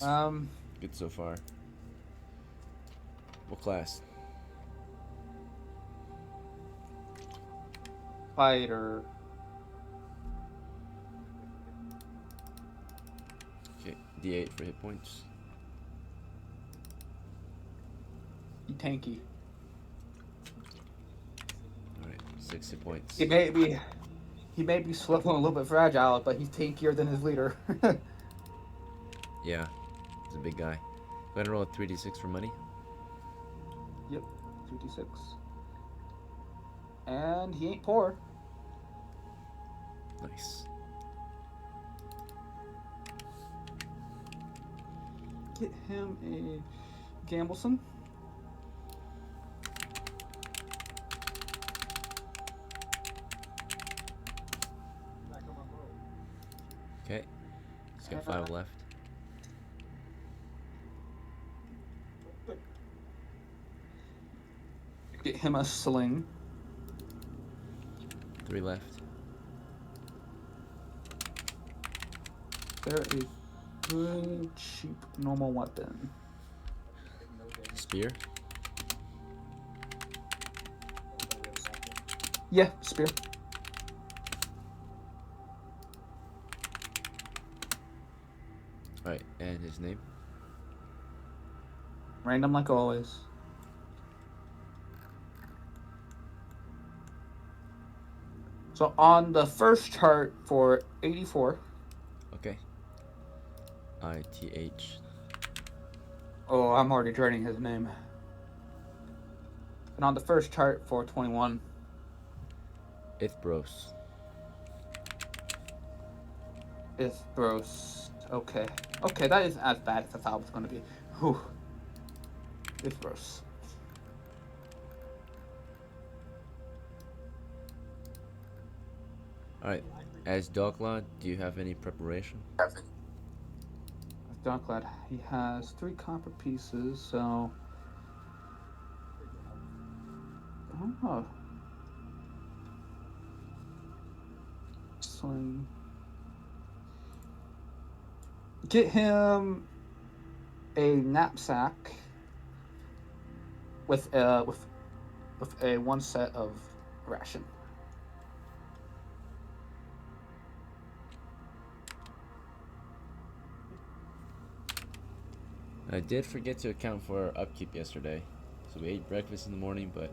Good so far. What class? Fighter. Okay, D8 for hit points. Tanky. Alright, 6 hit points. He may be slow and a little bit fragile, but he's tankier than his leader. Yeah, he's a big guy. Go ahead and roll a 3d6 for money. Yep, 2d6. And he ain't poor. Nice. Get him a Gambleson. Okay, he's got 5 left. Get him a sling. 3 left. They're a good, cheap, normal weapon. Spear. Yeah, spear. Alright, and his name? Random like always. So on the first chart for 84. Okay. ITH. Oh, I'm already dreading his name. And on the first chart for 21. ITHBROSE. ITHBROSE. Okay. Okay, that isn't as bad as I thought it was going to be. Whew. ITHBROSE. Alright, as DOCKLA, do you have any preparation? DOCKLA, he has 3 copper pieces, so... Oh. Sling. Get him a knapsack with a 1 set of ration. I did forget to account for our upkeep yesterday. So we ate breakfast in the morning, but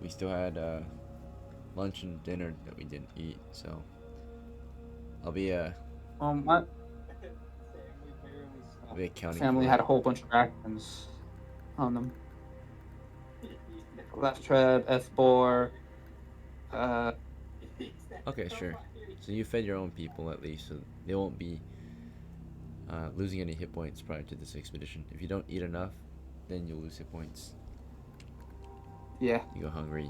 we still had lunch and dinner that we didn't eat. So I'll be My accounting family for had it. a whole bunch of rations on them. Left tread, S4. Okay, sure. So you fed your own people at least, so they won't be losing any hit points prior to this expedition. If you don't eat enough, then you'll lose hit points. Yeah. You go hungry.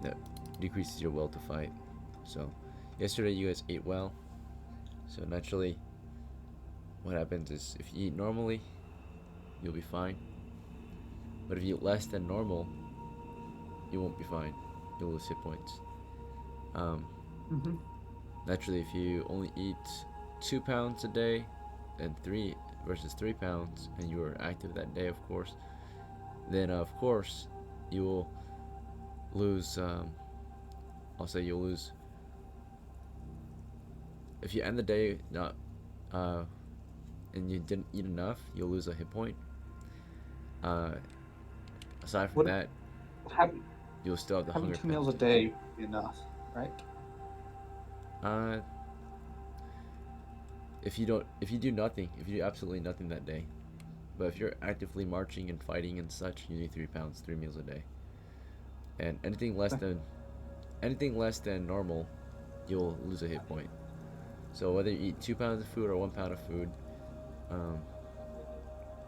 That decreases your will to fight. So yesterday you guys ate well. So naturally, what happens is if you eat normally, you'll be fine. But if you eat less than normal, you won't be fine. You'll lose hit points. Naturally, if you only eat 2 pounds a day, and 3 versus 3 pounds, and you are active that day, of course, then of course you will lose. I'll say you'll lose. If you end the day not, and you didn't eat enough, you'll lose a hit point. Aside from that, you'll still have the having hunger 2 meals a penalty. day enough, right? If you do nothing, if you do absolutely nothing that day, but if you're actively marching and fighting and such, you need 3 pounds, 3 meals a day. And anything less than normal, you'll lose a hit point. So whether you eat 2 pounds of food or 1 pound of food,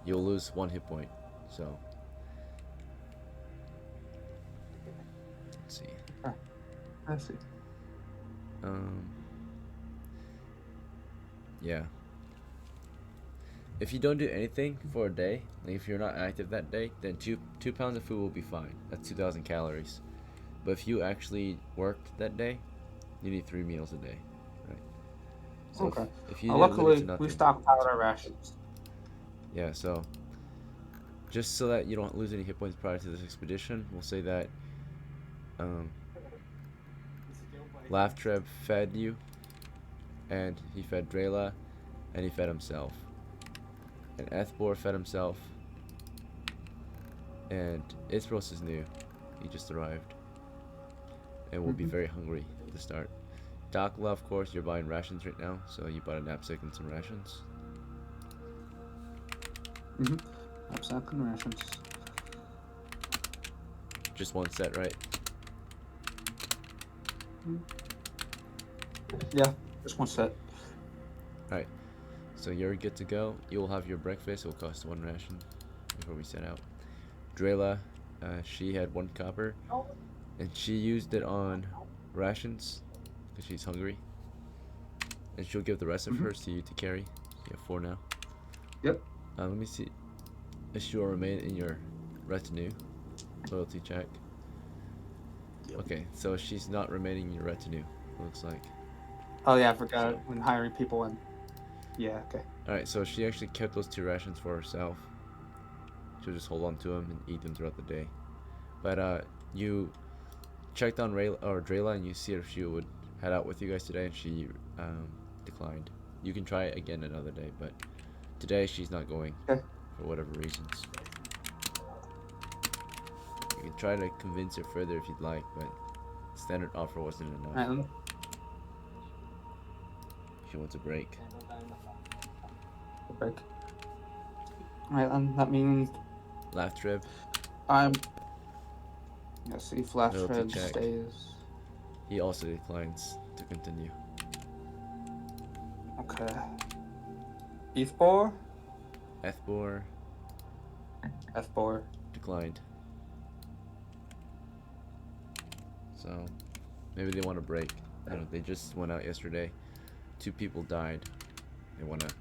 you'll lose 1 hit point. So let's see. I see. Yeah. If you don't do anything for a day, like if you're not active that day, then 2 pounds of food will be fine. That's 2,000 calories. But if you actually worked that day, you need 3 meals a day, right? So Okay. if you did literally Luckily, we nothing, stockpiled our rations. yeah. So just so that you don't lose any hit points prior to this expedition, we'll say that um, Laftreb fed you, and he fed Drela, and he fed himself. And Ethbor fed himself, and ITHBROSE is new. He just arrived, and will be very hungry at the start. DOCKLA, of course, you're buying rations right now, so you bought a knapsack and some rations. Knapsack and rations. Just one set, right? Yeah, just one set. Alright, so you're good to go. You'll have your breakfast. It'll cost 1 ration before we set out. Drela, she had 1 copper, and she used it on rations because she's hungry. And she'll give the rest of hers to you to carry. You have 4 now. Yep. Let me see. If she will remain in your retinue. Loyalty check. Okay, so she's not remaining in your retinue, it looks like. Oh yeah, I forgot when hiring people in. Yeah, okay. Alright, so she actually kept those 2 rations for herself. She'll just hold on to them and eat them throughout the day. But you checked on Drela and you see if she would head out with you guys today, and she declined. You can try it again another day, but today she's not going for whatever reasons. You can try to convince her further if you'd like, but standard offer wasn't enough. She wants a break. Alright, and that means Laftreb. Yes, if Laftreb stays. He also declines to continue. Okay. Ethbor? Ethbor declined. So maybe they want a break. I don't know, they just went out yesterday. 2 people died. They want to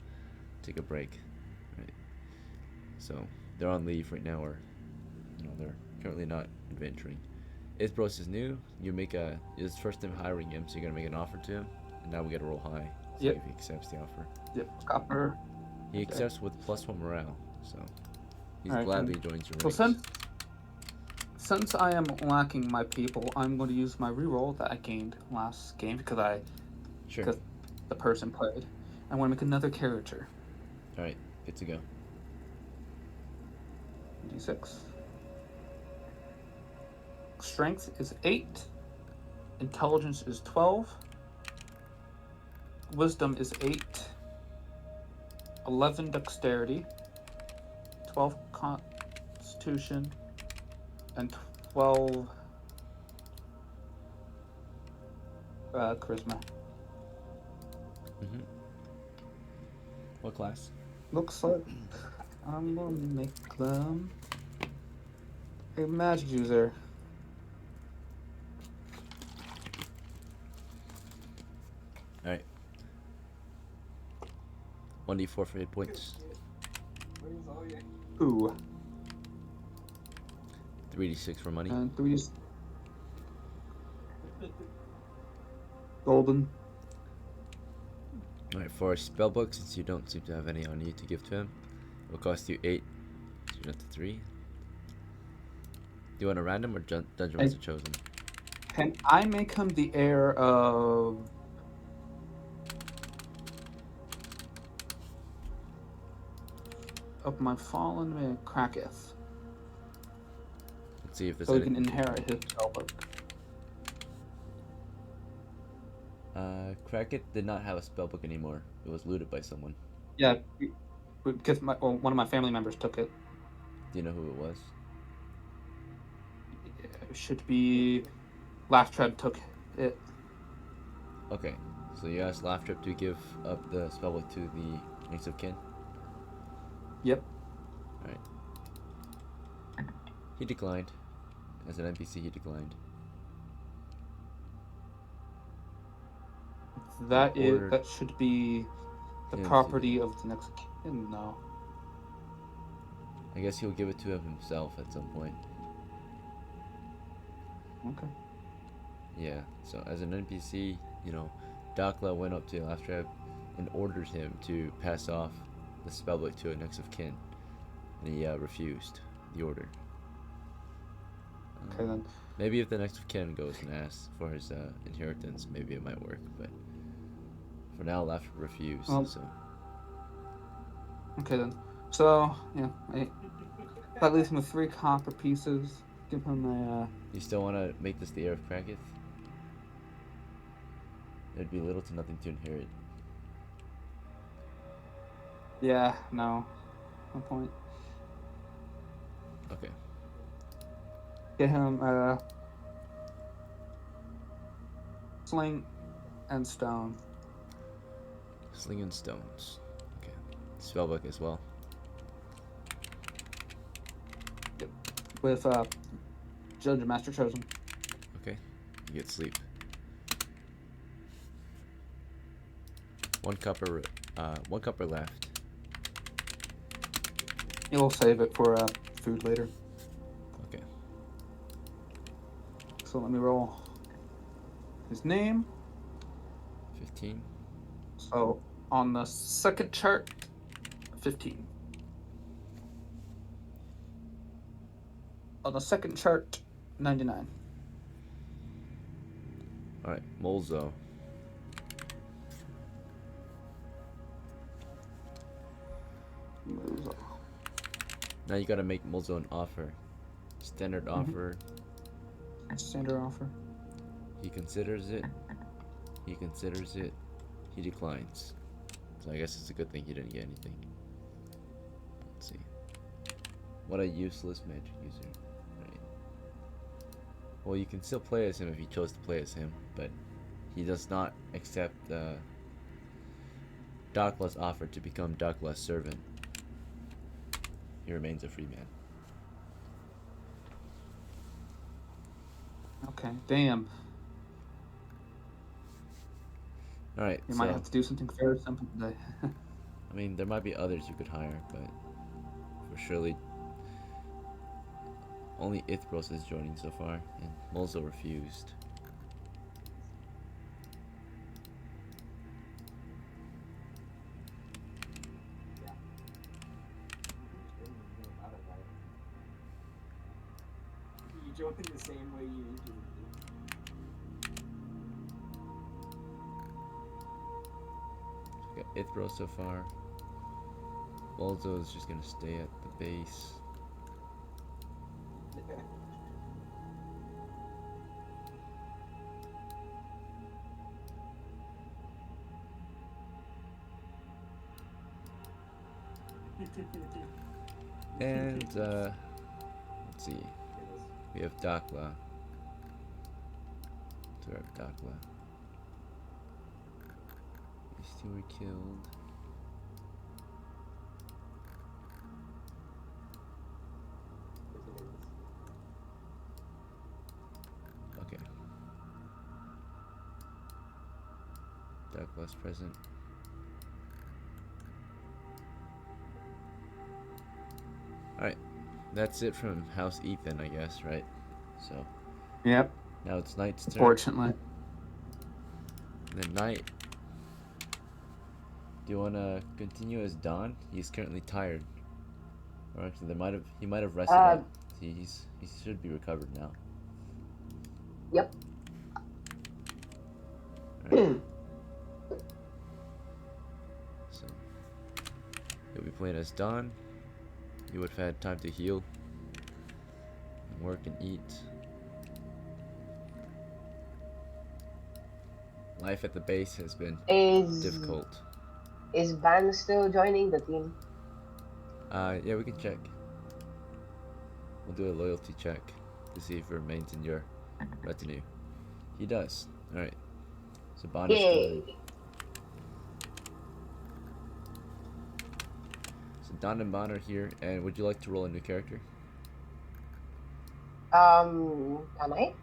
take a break. Right. So they're on leave right now, or they're currently not adventuring. ITHBROSE is new. You make it's first time hiring him, so you're gonna make an offer to him, and now we gotta roll high. See if he accepts the offer. Yep, copper. He accepts with +1 morale, so he's gladly joins your ranks. So since I am lacking my people, I'm going to use my reroll that I gained last game because the person played. I want to make another character. All right, good to go. D6. Strength is 8. Intelligence is 12. Wisdom is 8. 11 dexterity. 12 constitution. And 12 charisma. What class? Looks like I'm gonna make them a magic user. Alright. 1d4 for hit points. Ooh. 3d6 for money. And 3 golden. Alright, for a spellbook, since you don't seem to have any on you to give to him, it will cost you 8. So you're at 3. Do you want a random or Dungeon Master Chosen? Can I make him the heir of my fallen man Kraketh? Let's see if there's so he can inherit his spellbook. Kraket did not have a spellbook anymore. It was looted by someone. Yeah, because one of my family members took it. Do you know who it was? It should be Laftreb took it. Okay, so you asked Laftreb to give up the spellbook to the next of kin? Yep. Alright. He declined. As an NPC, he declined. That should be the property of the next kin, no. I guess he'll give it to him himself at some point. Okay. Yeah, so as an NPC, DOCKLA went up to Laftreb and orders him to pass off the spellbook to a next of kin, and he refused the order. Okay then. Maybe if the next of kin goes and asks for his inheritance, maybe it might work. But for now, Laff refused. So. Okay then. So yeah, that leaves him with 3 copper pieces. Give him a. You still want to make this the heir of Kraketh? There'd be little to nothing to inherit. Yeah. No. No point. Okay. Get him sling and stone. Sling and stones. Okay. Spellbook as well. Yep. With Judge and Master Chosen. Okay. You get sleep. 1 copper. 1 copper left. You'll save it for food later. Okay. So let me roll his name. 15. So on the second chart, 15. On the second chart, 99. Alright, Molzo. Now you gotta make Molzo an offer. Standard offer. Standard offer. He considers it. He considers it. He declines. So I guess it's a good thing he didn't get anything. Let's see. What a useless magic user. Right. Well, you can still play as him if you chose to play as him, but he does not accept DOCKLA's offer to become DOCKLA's servant. He remains a free man. Okay, damn. Alright, you might have to do something very simple today. I mean, there might be others you could hire, but for surely only ITHBROSE is joining so far, and Molzo refused. Join the same way you usually do. We got ITHBROSE so far. Molzo is just gonna stay at the base. And let's see. We have DOCKLA. So we have DOCKLA. These 2 were killed. Okay. DOCKLA's present. Alright. That's it from House Ethan, I guess, right? So. Yep. Now it's Knight's turn. Fortunately. And then Knight. Do you want to continue as DAHN? He's currently tired. Or actually, he might have rested up. He should be recovered now. Yep. Right. So he'll be playing as DAHN. You would have had time to heal, and work and eat. Life at the base has been difficult. Is BAHN still joining the team? Yeah, we can check. We'll do a loyalty check to see if he remains in your retinue. He does. Alright. So BAHN is still. So DAHN and BAHN are here, and would you like to roll a new character? Can I?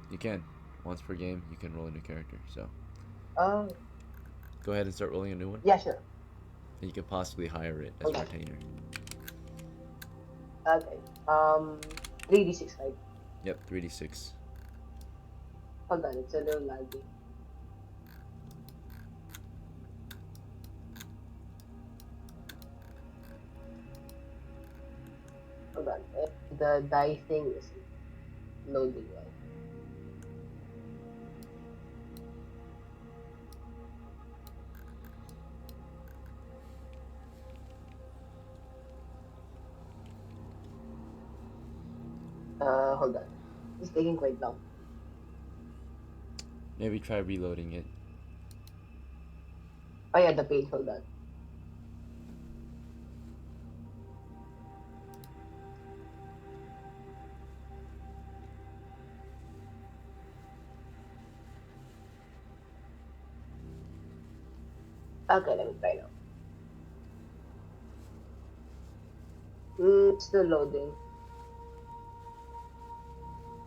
You can. Once per game, you can roll a new character. So. Go ahead and start rolling a new one. Yeah, sure. And you can possibly hire it as a retainer. Okay. 3d6, right? Yep, 3d6. Hold on, it's a little laggy. the die thing is loading well. Hold on. It's taking quite long. Maybe try reloading it. Oh yeah, the page, hold on. Okay, let me try now. It's still loading.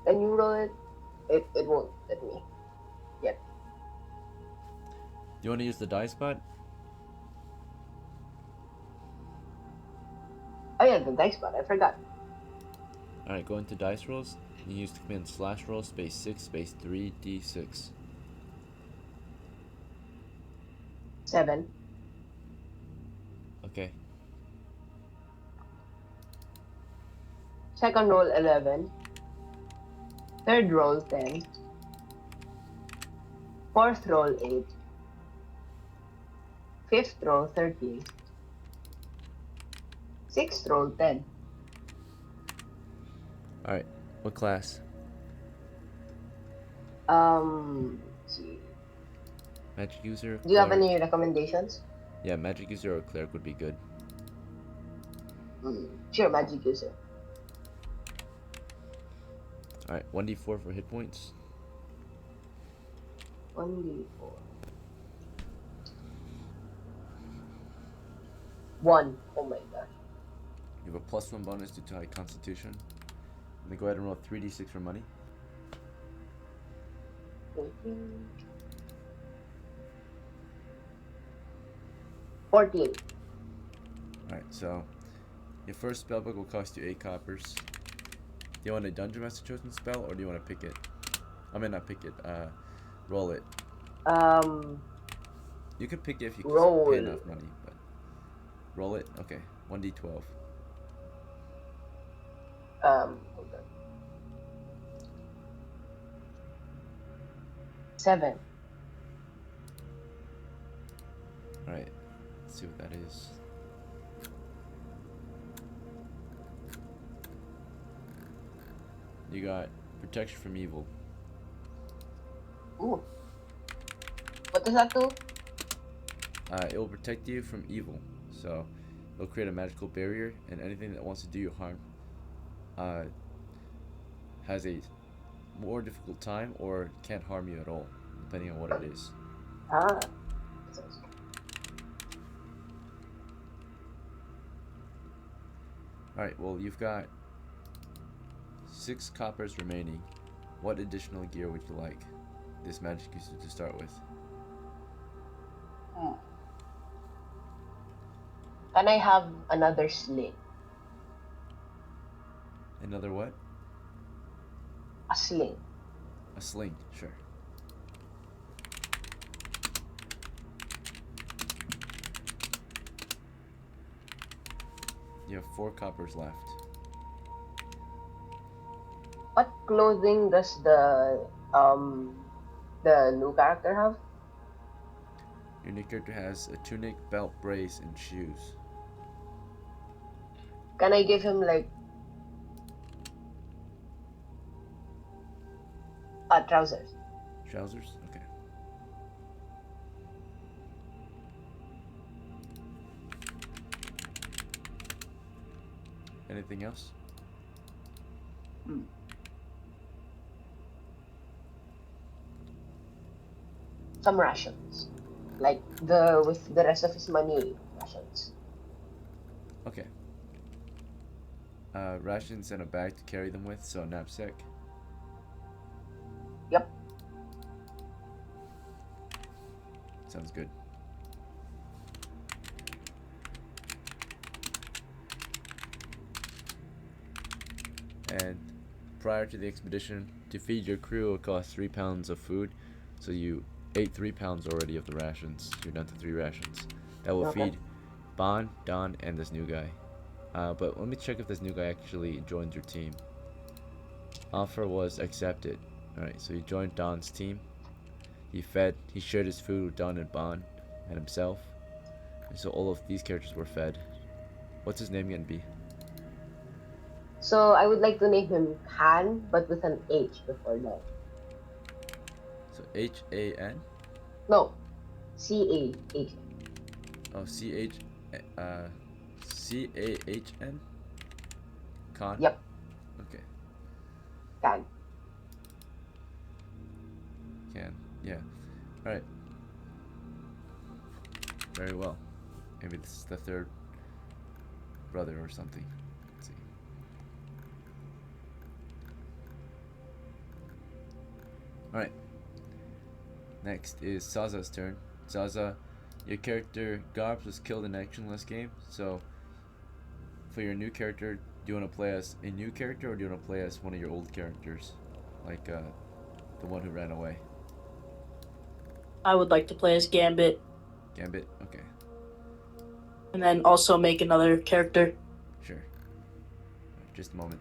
Can you roll it? It won't let me. Yep. Do you want to use the die spot? Oh yeah, the dice spot, I forgot. Alright, go into dice rolls. You use the command /roll space 6 space 3d6. 7. Okay. Second roll 11. Third roll 10. Fourth roll 8. Fifth roll 13. Sixth roll 10. Alright, what class? Let's see. Magic user? Do you have Cleric? any recommendations? Yeah, magic user or cleric would be good. Sure, magic user. Alright, 1d4 for hit points. 1d4. 1. Oh my god. You have a +1 bonus due to high constitution. And then go ahead and roll 3d6 for money. 14. Alright, so your first spellbook will cost you 8 coppers. Do you want a Dungeon Master Chosen spell, or do you want to pick it? I mean, not pick it, roll it. You could pick it if you Roll. pay enough money, but roll it? Okay, 1d12. Hold on. 7. Alright, let's see what that is. You got protection from evil. Ooh. What does that do? It will protect you from evil. So it'll create a magical barrier, and anything that wants to do you harm has a more difficult time or can't harm you at all, depending on what it is. Ah. Alright, well, you've got 6 coppers remaining. What additional gear would you like this magic user to start with? Can I have another sling? Another what? A sling. A sling, sure. You have 4 coppers left. What clothing does the new character have? Your new character has a tunic, belt, brace, and shoes. Can I give him like trousers? Trousers? Okay. Anything else? Some rations, like with the rest of his money rations. Okay. Rations and a bag to carry them with, so a knapsack. Yep. Sounds good. And prior to the expedition, to feed your crew it will cost 3 pounds of food, so you ate 3 pounds already of the rations. You're down to 3 rations. That will Okay. feed BAHN, DAHN, and this new guy. But let me check if this new guy actually joined your team. Offer was accepted. Alright, so he joined Don's team. He shared his food with Don and BAHN and himself. And so all of these characters were fed. What's his name gonna be? So I would like to name him CAHN, but with an H before that. So H-A-N? No, C-A-H. Oh, C-A-H-N? CAHN? Yep, Okay. CAHN. Can. Yeah. Alright. Very well. Maybe this is the third brother or something. Let's see. Alright. Next is Zaza's turn. Zaza, your character Garbs was killed in action last game, so for your new character, do you want to play as a new character or do you want to play as one of your old characters? Like the one who ran away. I would like to play as Gambit. Gambit? Okay. And then also make another character. Sure. Just a moment.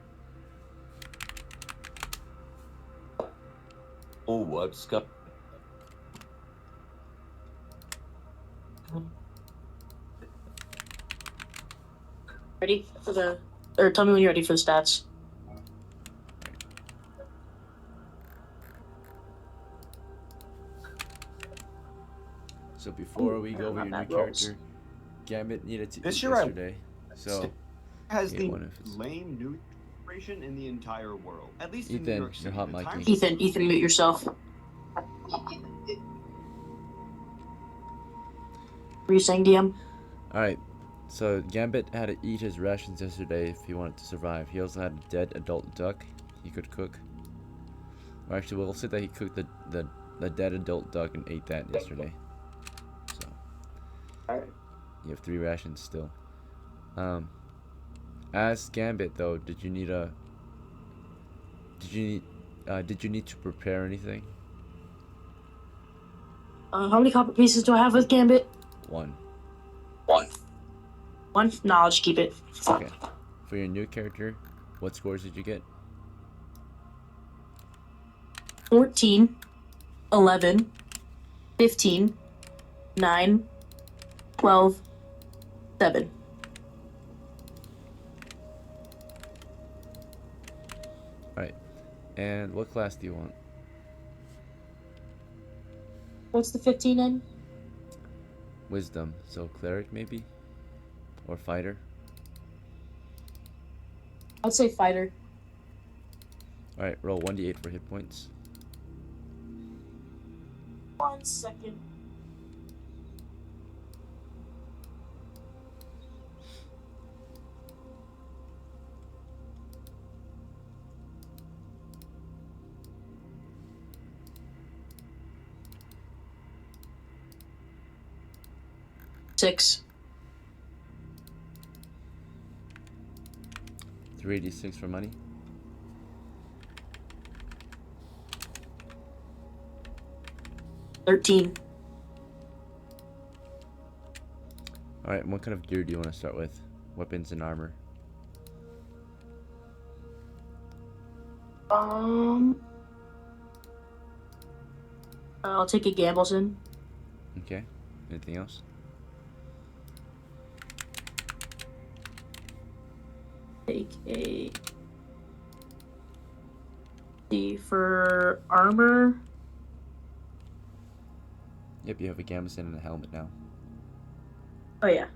Oh, what's up? Ready for the... Or tell me when you're ready for the stats. So before we go over your new character, Gambit needed to eat yesterday, so has the one of his. lame new generation in the entire world. At least in New Ethan, York City. you're hot The micing. time- Ethan, mute yourself. Were you saying, DM? Alright, so Gambit had to eat his rations yesterday if he wanted to survive. He also had a dead adult duck he could cook. Or actually, we'll say that he cooked the dead adult duck and ate that yesterday. So, you have 3 rations still. As Gambit though, did you need to prepare anything? How many copper pieces do I have with Gambit? 1. One? Nah, I'll just keep it. Okay. For your new character, what scores did you get? 14, 11, 15, 9, 12, 7. Alright. And what class do you want? What's the 15 in? Wisdom. So cleric maybe? Or fighter? I'd say fighter. Alright, roll 1d8 for hit points. 1 second. Six. 3d6 for money. $13. Alright, what kind of gear do you want to start with? Weapons and armor. I'll take a Gambleson. Okay. Anything else? Take a... For armor... Yep, you have a gambeson and a helmet now. Oh yeah.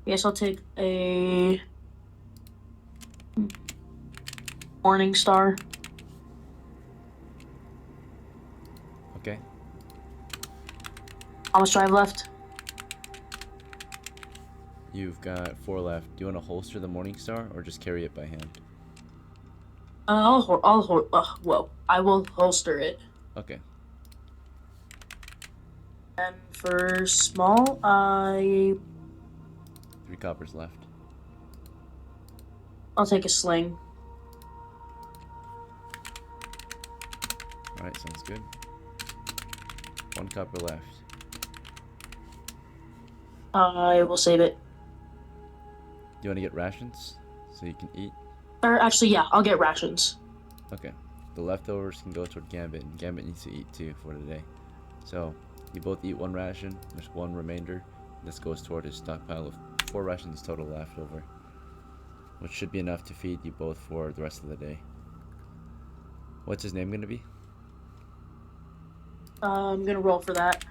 Guess I'll take a Morning Star. Okay. How much do I have left? You've got 4 left. Do you want to holster the Morning Star or just carry it by hand? I will holster it. Okay. And for small, 3 coppers left. I'll take a sling. Alright, sounds good. 1 copper left. I will save it. Do you want to get rations so you can eat? Or actually, yeah, I'll get rations. Okay. The leftovers can go toward Gambit, and Gambit needs to eat too for today. So, you both eat one ration, there's one remainder. This goes toward his stockpile of 4 rations total left over, which should be enough to feed you both for the rest of the day. What's his name going to be? I'm gonna roll for that.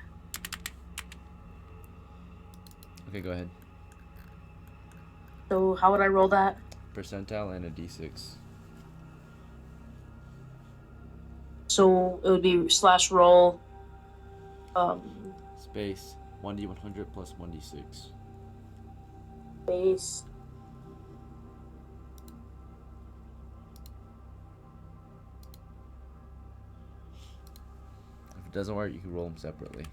Okay, go ahead. So how would I roll that? Percentile and a d6. So it would be /roll. Space 1d100 plus 1d6. Base. If it doesn't work, you can roll them separately.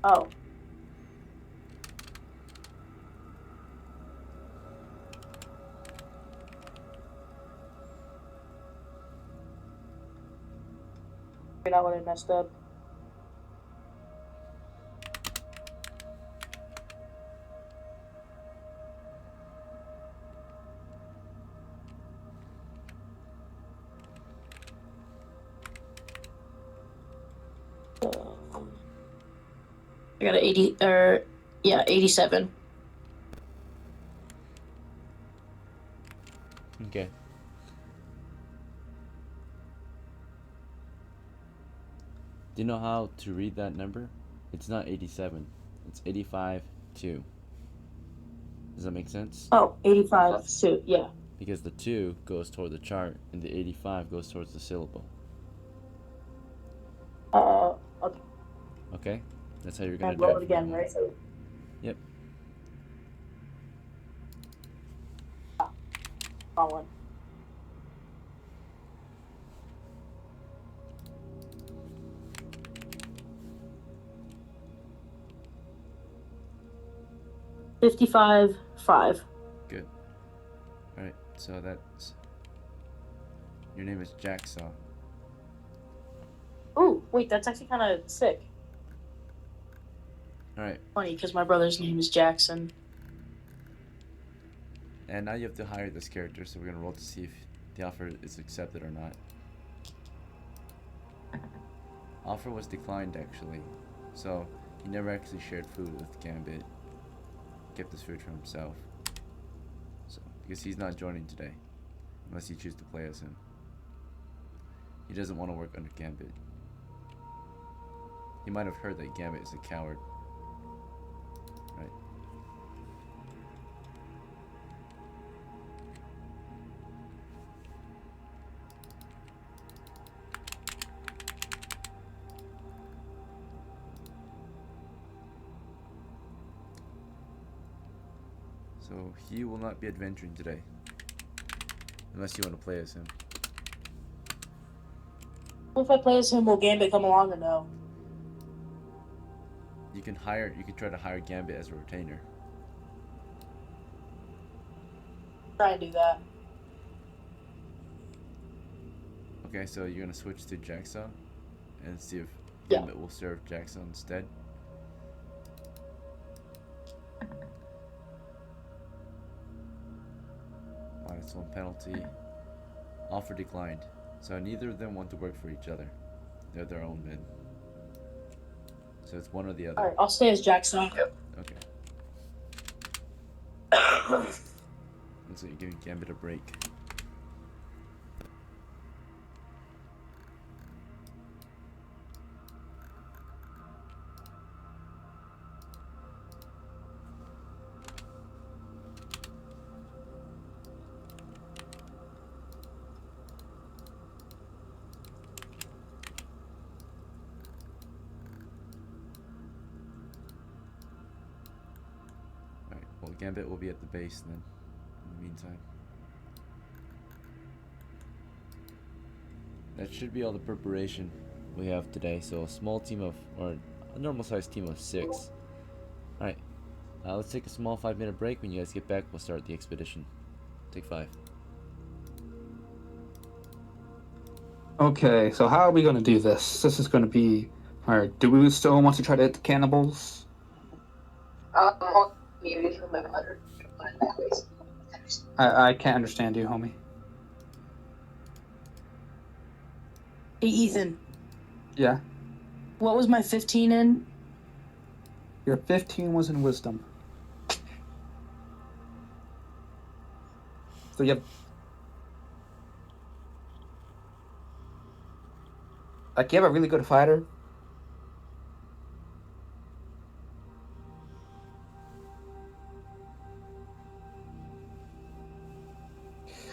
Oh. Figured out what I messed up. I got an 80, or yeah, 87. Okay. Do you know how to read that number? It's not 87. It's 85-2. Does that make sense? Oh, 85 too, yeah. Because the 2 goes toward the chart and the 85 goes towards the syllable. Okay. Okay? That's how you're gonna do Roll it it again, right? Yep. Wrong one. $55.5. Good. Alright, so that's... Your name is JAXSA. Ooh, wait, that's actually kind of sick. Alright, Funny, because my brother's name is Jackson. and now you have to hire this character, so we're gonna roll to see if the offer is accepted or not. Offer was declined, actually. So, he never actually shared food with Gambit. Kept his food for himself. So, because he's not joining today. Unless you choose to play as him. He doesn't want to work under Gambit. He might have heard that Gambit is a coward. Right. So he will not be adventuring today. Unless you want to play as him. If I play as him, will Gambit come along or no? You can try to hire Gambit as a retainer. Try and do that. Okay, so you're gonna switch to JAXSA and see if Yeah. Gambit will serve JAXSA instead. -1 penalty. Offer declined. So neither of them want to work for each other. They're their own men. So it's one or the other. Alright, I'll stay as Jackson. Okay. Looks like you're giving Gambit a break. Alright, well Gambit will be at the base then, in the meantime. That should be all the preparation we have today. So a small team of, or a normal sized team of 6. Alright, let's take a small 5-minute break. When you guys get back, we'll start the expedition. Take 5. Okay, so how are we going to do this? This is going to be Alright, do we still want to try to hit the cannibals? Maybe from my mother. I can't understand you, homie. Hey, Ethan. Yeah? What was my 15 in? Your 15 was in wisdom. So you have... Like, you have a really good fighter.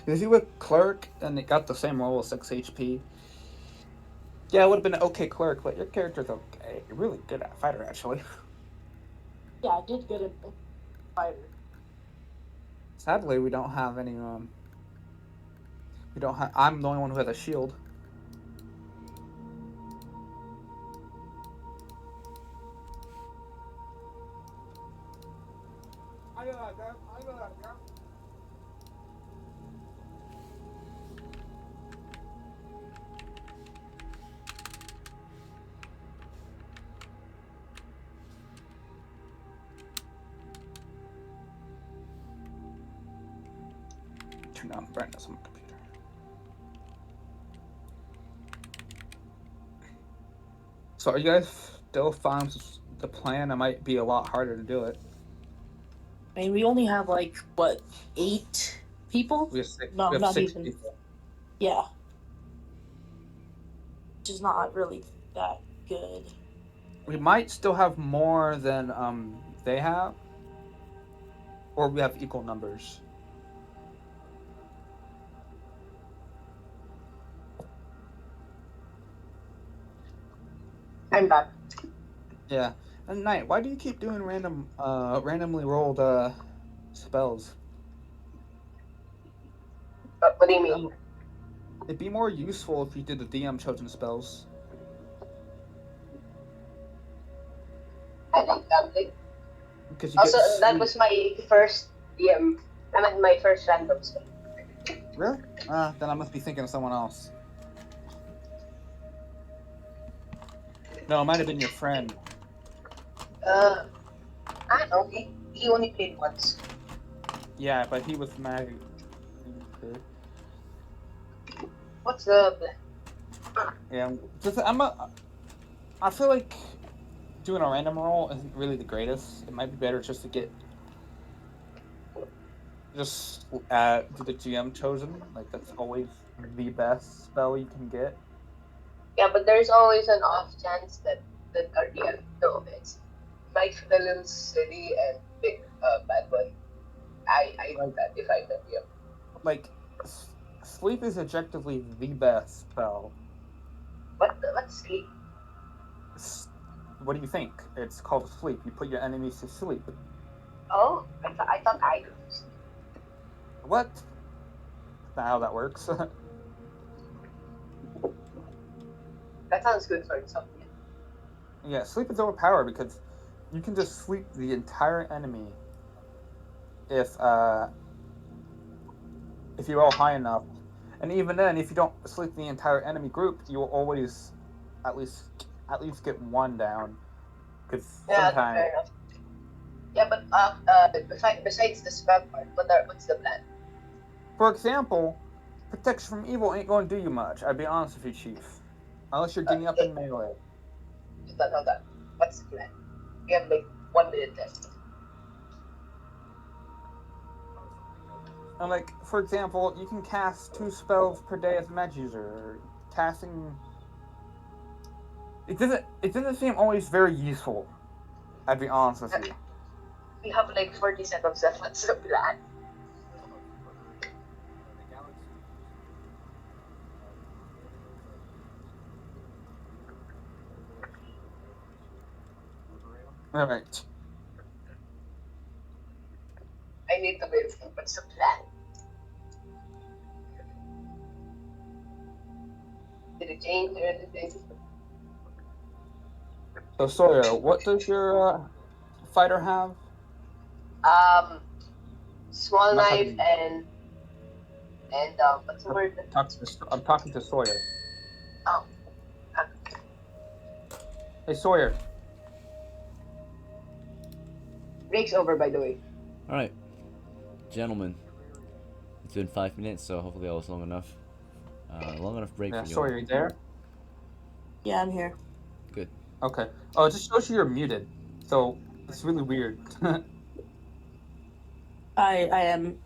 If you were cleric and it got the same roll as 6 HP, yeah, it would have been an okay cleric, but your character's okay. You're really good at fighter, actually. Yeah, I did good at fighter. Sadly, we don't have any, we don't have... I'm the only one who has a shield. Turn down the brightness on my computer. So are you guys still fine with the plan? It might be a lot harder to do it. I mean, we only have like, what, 8 people? We have six, No, we have not 6 even. people. Yeah. Which is not really that good. We might still have more than they have. Or we have equal numbers. I'm back. Yeah. And Knight, why do you keep doing randomly rolled spells? What do you mean? It'd be more useful if you did the DM chosen spells. I like that. Because you Also, get that was my first DM. I meant my first random spell. Really? Then I must be thinking of someone else. No, it might have been your friend. I don't know. He only played once. Yeah, but he was mad. What's the... Yeah, just I feel like doing a random roll isn't really the greatest. It might be better just to get do the GM chosen. Like that's always the best spell you can get. Yeah, but there's always an off chance that our DM it's might feel a little silly and big bad one. I do that if I'm the DM. Like sleep is objectively the best spell. What's sleep? What do you think? It's called sleep. You put your enemies to sleep. Oh, I thought I do. What? That's not how that works. That sounds good for something. Yeah, sleep is overpowered because you can just sleep the entire enemy if you roll high enough. And even then, if you don't sleep the entire enemy group, you will always at least get one down. Because sometimes. Fair enough. Yeah, but besides the spell part, what's the plan? For example, protection from evil ain't going to do you much. I'd be honest with you, Chief. Unless you're getting up in melee. Hold on. What's the plan? We have like 1 minute left. And like, for example, you can cast 2 spells per day as a magic user. Casting... It doesn't seem always very useful. I'd be honest with you. We have like 40 seconds left. What's the plan? Alright. I need to wait. What's the plan? Did it change or anything? So Sawyer, what does your fighter have? Small knife and what's the word? I'm talking to Sawyer. Oh. Hey, Sawyer. Break's over, by the way. Alright, gentlemen. It's been 5 minutes, so hopefully that was long enough. Long enough break Yeah, for you. Sawyer, you there? Yeah, I'm here. Good. Okay. Oh, it just shows you you're muted. So, it's really weird. I am.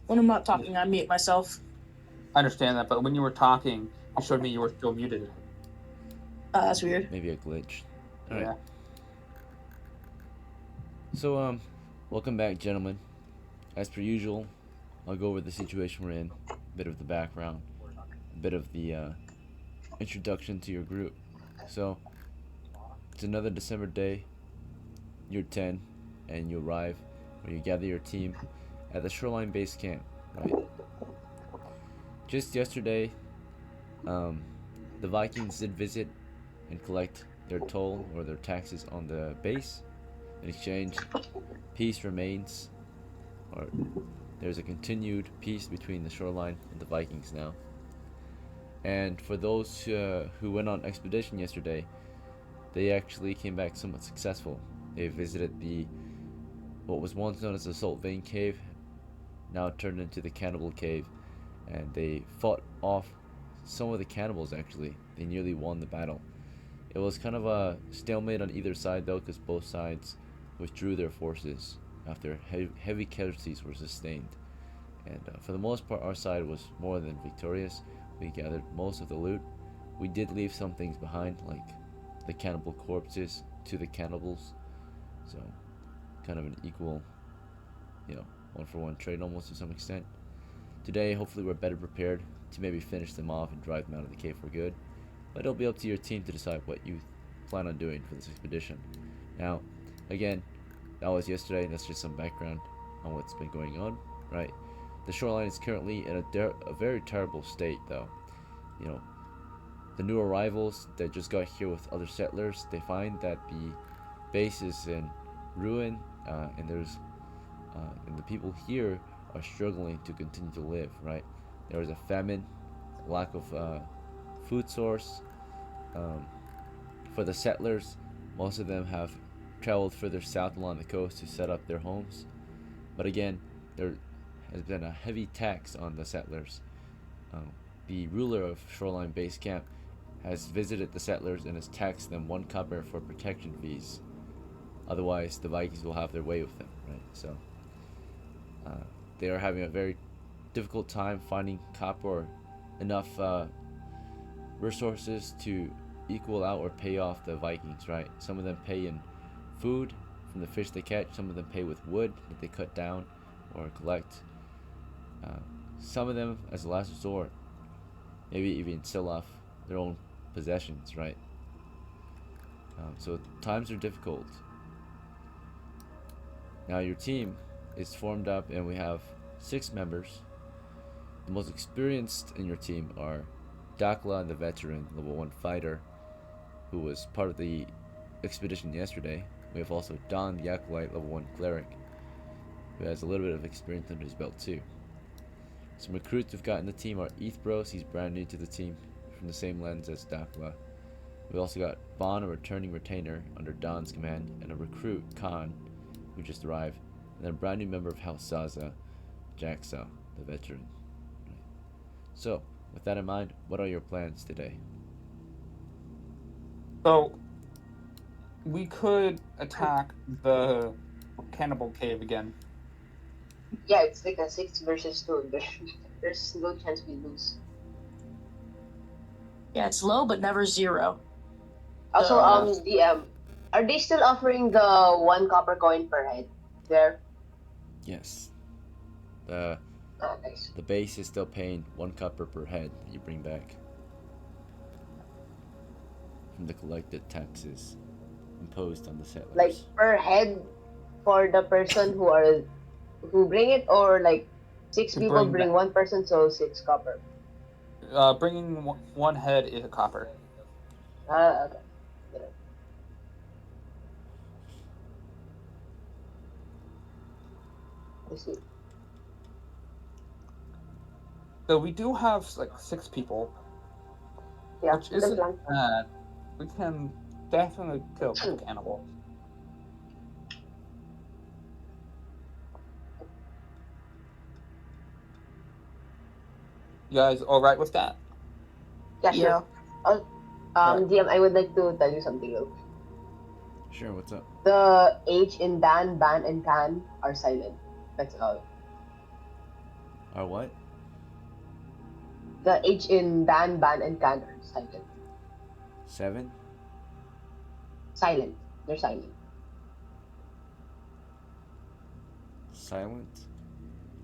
When I'm not talking, I mute myself. I understand that, but when you were talking, it showed me you were still muted. That's weird. Maybe a glitch. Alright. Yeah. So, welcome back, gentlemen. As per usual, I'll go over the situation we're in, a bit of the background, a bit of the introduction to your group. So, it's another December day. You're 10, and you arrive, or you gather your team at the Shoreline Base Camp, right? Just yesterday, the Vikings did visit and collect their toll or their taxes on the base. In exchange, peace remains, or there's a continued peace between the Shoreline and the Vikings now. And for those who went on expedition yesterday, they actually came back somewhat successful. They visited what was once known as the Salt Vein Cave, now turned into the Cannibal Cave, and they fought off some of the cannibals. Actually, they nearly won the battle. It was kind of a stalemate on either side though, because both sides withdrew their forces after heavy casualties were sustained. And for the most part, our side was more than victorious. We gathered most of the loot. We did leave some things behind, like the cannibal corpses to the cannibals. So, kind of an equal, one-for-one trade almost to some extent. Today, hopefully we're better prepared to maybe finish them off and drive them out of the cave for good. But it'll be up to your team to decide what you plan on doing for this expedition. Now, again, that was yesterday. That's just some background on what's been going on, right? The shoreline is currently in a very terrible state, though. The new arrivals that just got here with other settlers, they find that the base is in ruin, and the people here are struggling to continue to live, right? There is a famine, lack of food source. For the settlers, most of them have traveled further south along the coast to set up their homes. But again, there has been a heavy tax on the settlers. The ruler of Shoreline Base Camp has visited the settlers and has taxed them 1 copper for protection fees. Otherwise, the Vikings will have their way with them, right? So, they are having a very difficult time finding copper or enough resources to equal out or pay off the Vikings, right? Some of them pay in food from the fish they catch. Some of them pay with wood that they cut down or collect. Some of them, as a last resort, maybe even sell off their own possessions, right? So times are difficult. Now your team is formed up and we have 6 members. The most experienced in your team are DOCKLA, the veteran, level 1 fighter, who was part of the expedition yesterday. We have also DAHN, the acolyte, level 1 cleric, who has a little bit of experience under his belt too. Some recruits we've got in the team are ITHBROSE, he's brand new to the team, from the same lens as DOCKLA. We also got BAHN, a returning retainer under DAHN's command, and a recruit, CAHN, who just arrived, and then a brand new member of House Zaza, JAXSA, the veteran. So, with that in mind, what are your plans today? So, we could attack the Cannibal Cave again. Yeah, it's like a 6 versus 2. There's no chance we lose. Yeah, it's low, but never 0. Also, DM, are they still offering the 1 copper coin per head there? Yes. Nice. The base is still paying 1 copper per head that you bring back from the collected taxes imposed on the settlers. Like per head for the person who bring it, or like 6 people bring 1 person, so 6 copper. Bringing 1 head is a copper. Okay. I see. So we do have like 6 people. Yeah, which isn't bad. We can definitely kill the cannibal. You guys all right with that? Yeah, sure. Yeah. Alright. DM, I would like to tell you something real quick. Sure, what's up? The H in DAN, BAN, and CAN are silent. That's all. Or what? The H in DAN, BAN, and CAN are silent. 7? Silent. They're silent. Silent?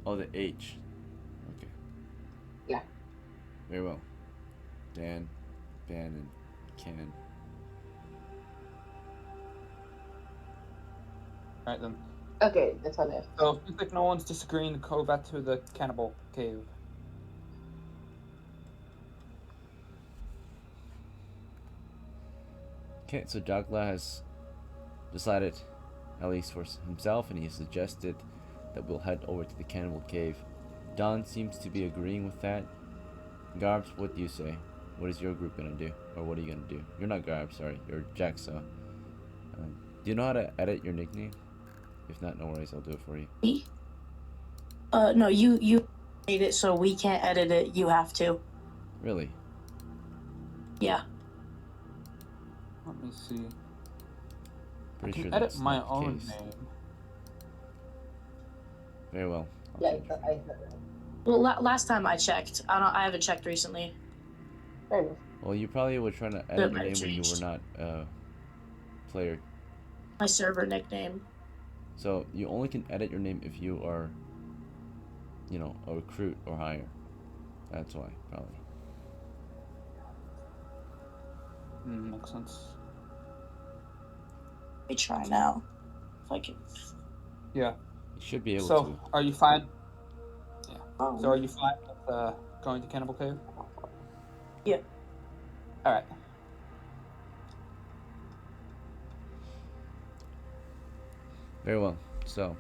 Oh, the H. Okay. Yeah. Very well. Dan, Ban, and Can. Alright then. Okay, that's all I have. So, it seems like no one's disagreeing, go back to the cannibal cave. Okay, so DOCKLA has decided, at least for himself, and he has suggested that we'll head over to the Cannibal Cave. Don seems to be agreeing with that. Garbs, what do you say? What is your group gonna do? Or what are you gonna do? You're not Garbs, sorry, you're JAXSA. Do you know how to edit your nickname? If not, no worries, I'll do it for you. Me? No, you made it so we can't edit it. You have to. Really? Yeah. Let me see. Pretty I can sure edit that's my not the own case. name. Very well. I'll Yeah, change it. Well, last time I checked, I haven't checked recently. Fair enough. Well, you probably were trying to It edit your might name have when you were changed. not player. My server nickname. So you only can edit your name if you are, you know, a recruit or higher. That's why, probably. Makes sense. Let me try now. If I can. Yeah. You should be able So, to. are you fine? Yeah. Oh. So, are you fine with going to Cannibal Cave? Yeah. Alright. Very well. So,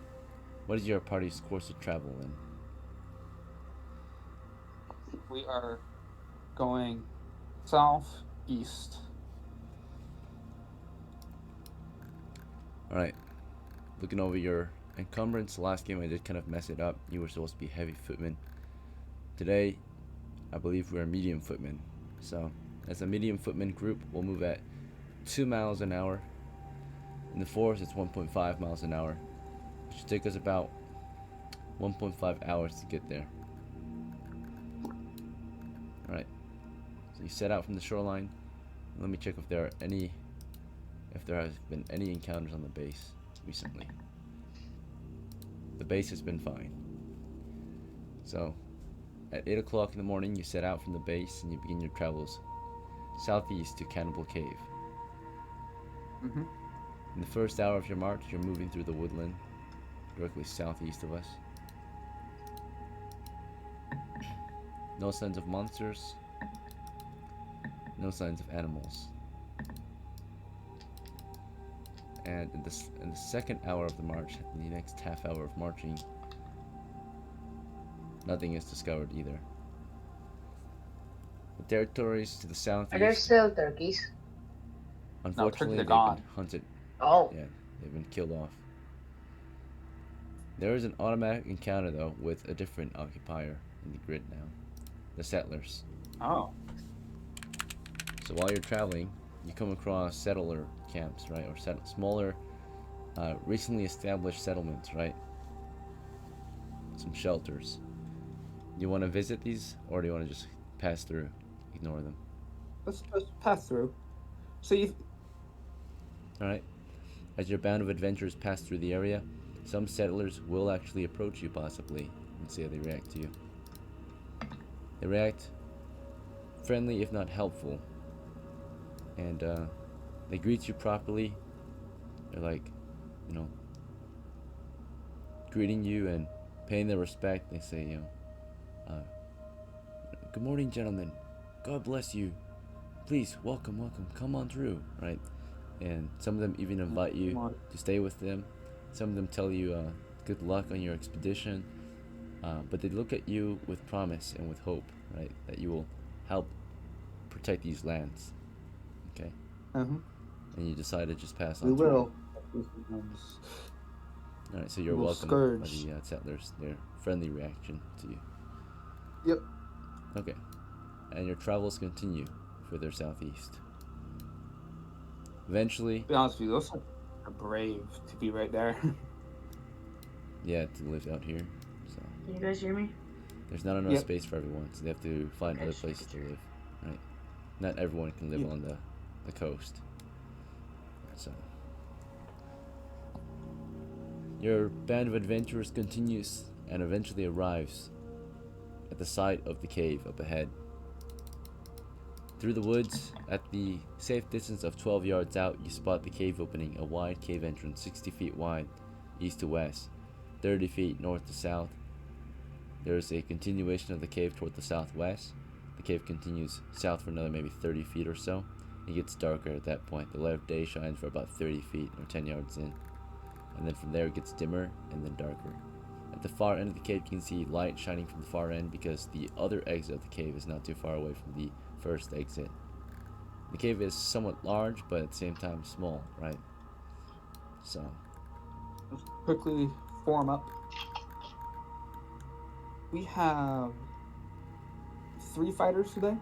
what is your party's course of travel in? We are going southeast. Alright. Looking over your encumbrance, last game I did kind of mess it up. You were supposed to be heavy footman. Today, I believe we're medium footmen. So, as a medium footman group, we'll move at 2 miles an hour. In the forest, it's 1.5 miles an hour. It should take us about 1.5 hours to get there. Alright. So you set out from the shoreline. Let me check if there has been any encounters on the base recently. The base has been fine. So, at 8 o'clock in the morning, you set out from the base and you begin your travels southeast to Cannibal Cave. In the first hour of your march, you're moving through the woodland directly southeast of us. No signs of monsters. No signs of animals. And in the second hour of the march, in the next half hour of marching, nothing is discovered either. The territories to the southeast. Are there still turkeys? Unfortunately, they're they've gone. been hunted. Oh. Yeah, they've been killed off. There is an automatic encounter though with a different occupier in the grid now. The settlers. Oh. So while you're traveling, you come across settler camps, right? Or smaller, recently established settlements, right? Some shelters. Do you want to visit these, or do you want to just pass through, ignore them? Let's pass through. See. Alright. As your band of adventurers pass through the area, some settlers will actually approach you, possibly, and see how they react to you. They react friendly, if not helpful. And they greet you properly. They're like, you know, greeting you and paying their respect. They say, you know, good morning, gentlemen. God bless you. Please, welcome, come on through, right? And some of them even invite you to stay with them. Some of them tell you good luck on your expedition. But they look at you with promise and with hope, right? That you will help protect these lands. Okay? and you decide to just pass on We through. will. Alright, so you're We'll welcome by scourge. the settlers. Their friendly reaction to you. Yep. Okay. And your travels continue further southeast. Eventually, To be honest with you, those are brave to be right there. yeah, to live out here. So Can you guys hear me? there's not enough Yep. space for everyone, so they have to find Okay, other just places to making sure. live. Right? Not everyone can live Yep. on the coast. So your band of adventurers continues and eventually arrives at the site of the cave up ahead. Through the woods, at the safe distance of 12 yards out, you spot the cave opening, a wide cave entrance 60 feet wide, east to west, 30 feet north to south. There is a continuation of the cave toward the southwest. The cave continues south for another maybe 30 feet or so. It gets darker at that point. The light of day shines for about 30 feet or 10 yards in. And then from there it gets dimmer and then darker. At the far end of the cave you can see light shining from the far end because the other exit of the cave is not too far away from the first exit. The cave is somewhat large but at the same time small, right? So Let's quickly form up. We have 3 fighters today.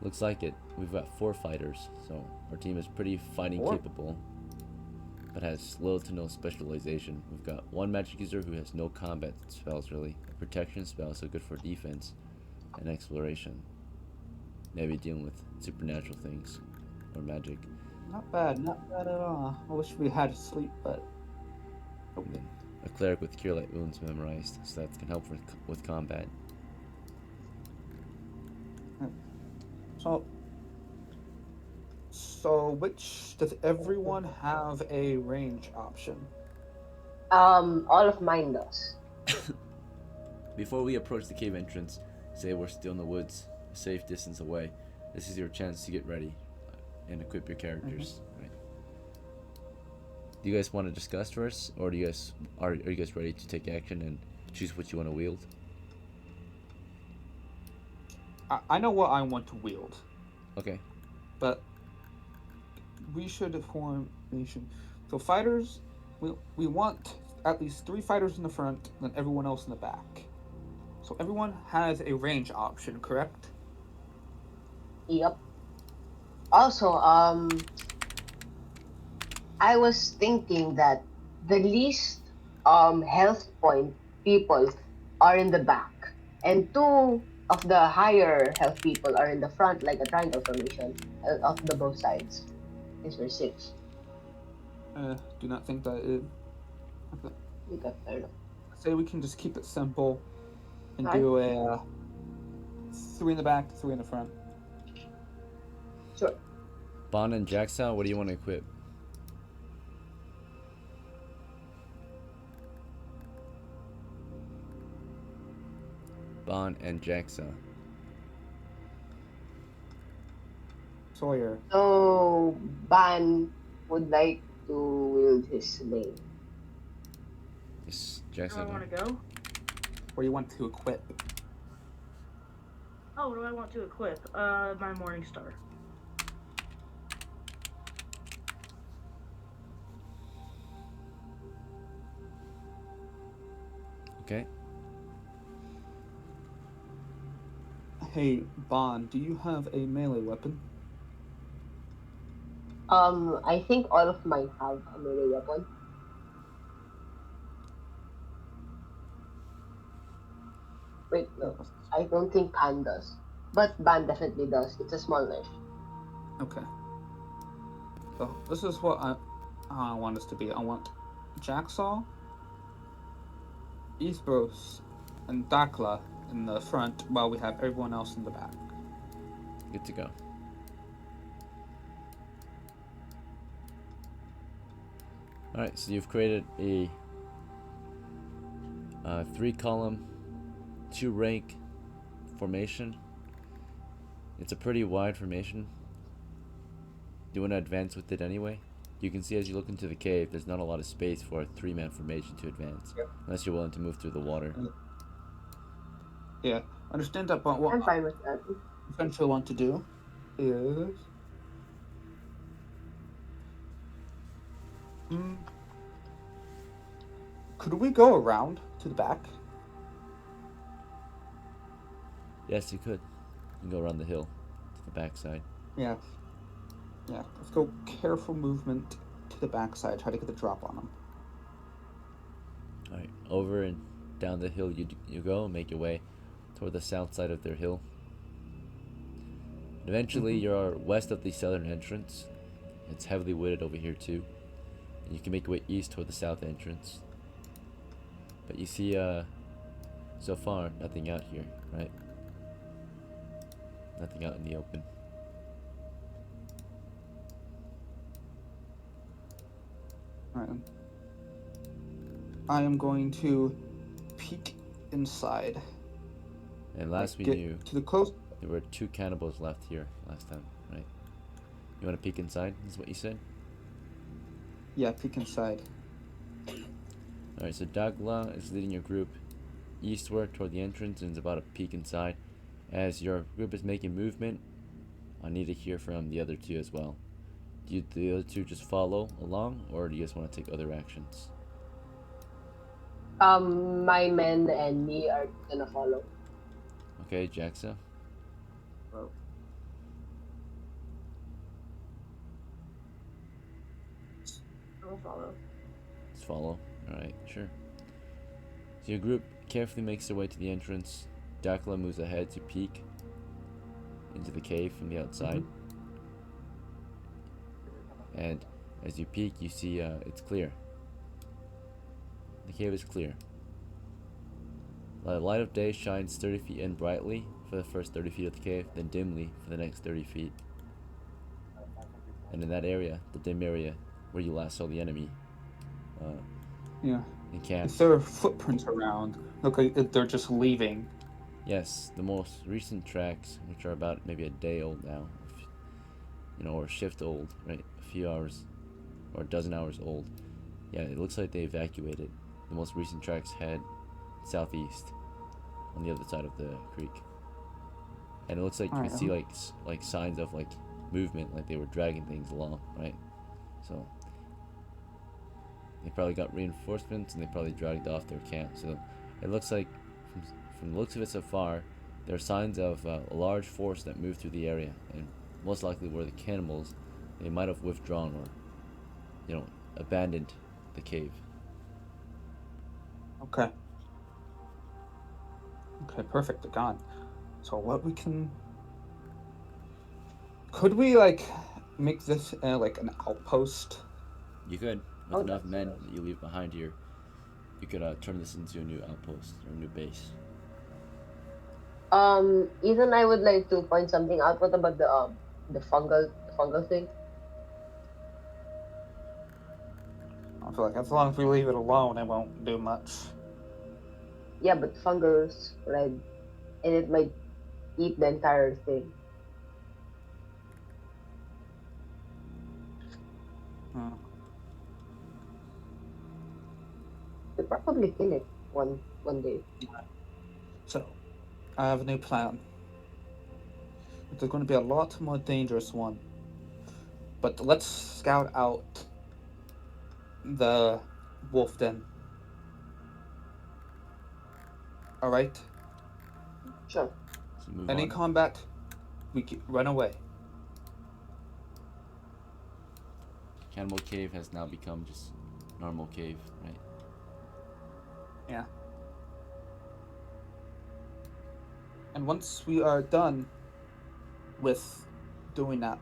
looks like it. We've got 4 fighters, so our team is pretty fighting 4? capable, but has little to no specialization. We've got 1 magic user who has no combat spells really, a protection spell, so good for defense and exploration. Maybe dealing with supernatural things or magic. Not bad at all. I wish we had sleep, but And then a cleric with cure light wounds memorized, so that can help with combat. so which does everyone have a range option? All of mine does. Before we approach the cave entrance, say we're still in the woods, a safe distance away. This is your chance to get ready and equip your characters. Right? Do you guys want to discuss first, or do you guys are you guys ready to take action and choose what you want to wield? I know what I want to wield, Okay. but we should form. So fighters, we want at least 3 fighters in the front, and then everyone else in the back. So everyone has a range option, correct? Yep. Also, I was thinking that the least health point people are in the back, and 2 of the higher health people are in the front, like a triangle formation of the both sides. These were 6. Do not think that it. Okay, fair enough. Say we can just keep it simple and Alright. do a 3 in the back, 3 in the front. Sure. BAHN and JAXSA, what do you want to equip? BAHN and JAXSA. Sawyer. So, BAHN would like to wield his name. Is Where do I JAXSA want done? to go? Where you want to equip. Oh, what do I want to equip? My Morning Star. Okay. Hey, BAHN, do you have a melee weapon? I think all of mine have a melee weapon. Wait, no. I don't think CAHN does. But BAHN definitely does. It's a small knife. Okay. So this is what I want us to be. I want JAXSA, ITHBROSE, and DOCKLA in the front while we have everyone else in the back. Good to go. Alright, so you've created a 3-column, 2-rank formation. It's a pretty wide formation. Do you want to advance with it anyway? You can see as you look into the cave, there's not a lot of space for a 3-man formation to advance. Yep. Unless you're willing to move through the water. Yeah. Understand that, but what I'm fine with that. essentially want to do is mm, could we go around to the back? Yes, you could. You can go around the hill to the backside. Yeah. Yeah. Let's go careful movement to the backside. Try to get the drop on them. All right, over and down the hill you go. Make your way toward the south side of their hill. And eventually, you're west of the southern entrance. It's heavily wooded over here too, and you can make your way east toward the south entrance. But you see, so far nothing out here, right? Nothing out in the open. Alright. I am going to peek inside. And last we Get knew, to the close. there were 2 cannibals left here last time, right? You want to peek inside? Is what you said? Yeah, peek inside. Alright, so DOCKLA is leading your group eastward toward the entrance and is about to peek inside. As your group is making movement, I need to hear from the other 2 as well. Do the other 2 just follow along, or do you guys want to take other actions? My men and me are gonna follow. Okay, JAXSA? I'll follow. Just follow. Alright, sure. So your group carefully makes their way to the entrance. DOCKLA moves ahead to peek into the cave from the outside. And as you peek, you see it's clear. The cave is clear. The light of day shines 30 feet in brightly for the first 30 feet of the cave, then dimly for the next 30 feet. And in that area, the dim area where you last saw the enemy, Yeah. in camp. If there are footprints around, look like they're just leaving. Yes, the most recent tracks, which are about maybe a day old now, or a shift old, right? A few hours or a dozen hours old. Yeah, it looks like they evacuated. The most recent tracks head southeast on the other side of the creek. And it looks like you can see like signs of like movement, like they were dragging things along, right? So they probably got reinforcements and they probably dragged off their camp. So it looks like from the looks of it so far, there are signs of a large force that moved through the area, and most likely were the cannibals. They might have withdrawn or, abandoned the cave. Okay. Okay, perfect. They're gone. So what we can... Could we, make this, like, an outpost? You could, with enough men that you leave behind here, you could turn this into a new outpost or a new base. Ethan, I would like to point something out. What about the fungal thing? I feel like as long as we leave it alone, it won't do much. Yeah, but fungus, right? And it might eat the entire thing. We'll probably kill it one day. So, I have a new plan. It's going to be a lot more dangerous one. But let's scout out the WOLFDEN. Alright? Sure. So move Any on. combat, we run away. Cannibal Cave has now become just normal cave, right? Yeah. And once we are done with doing that,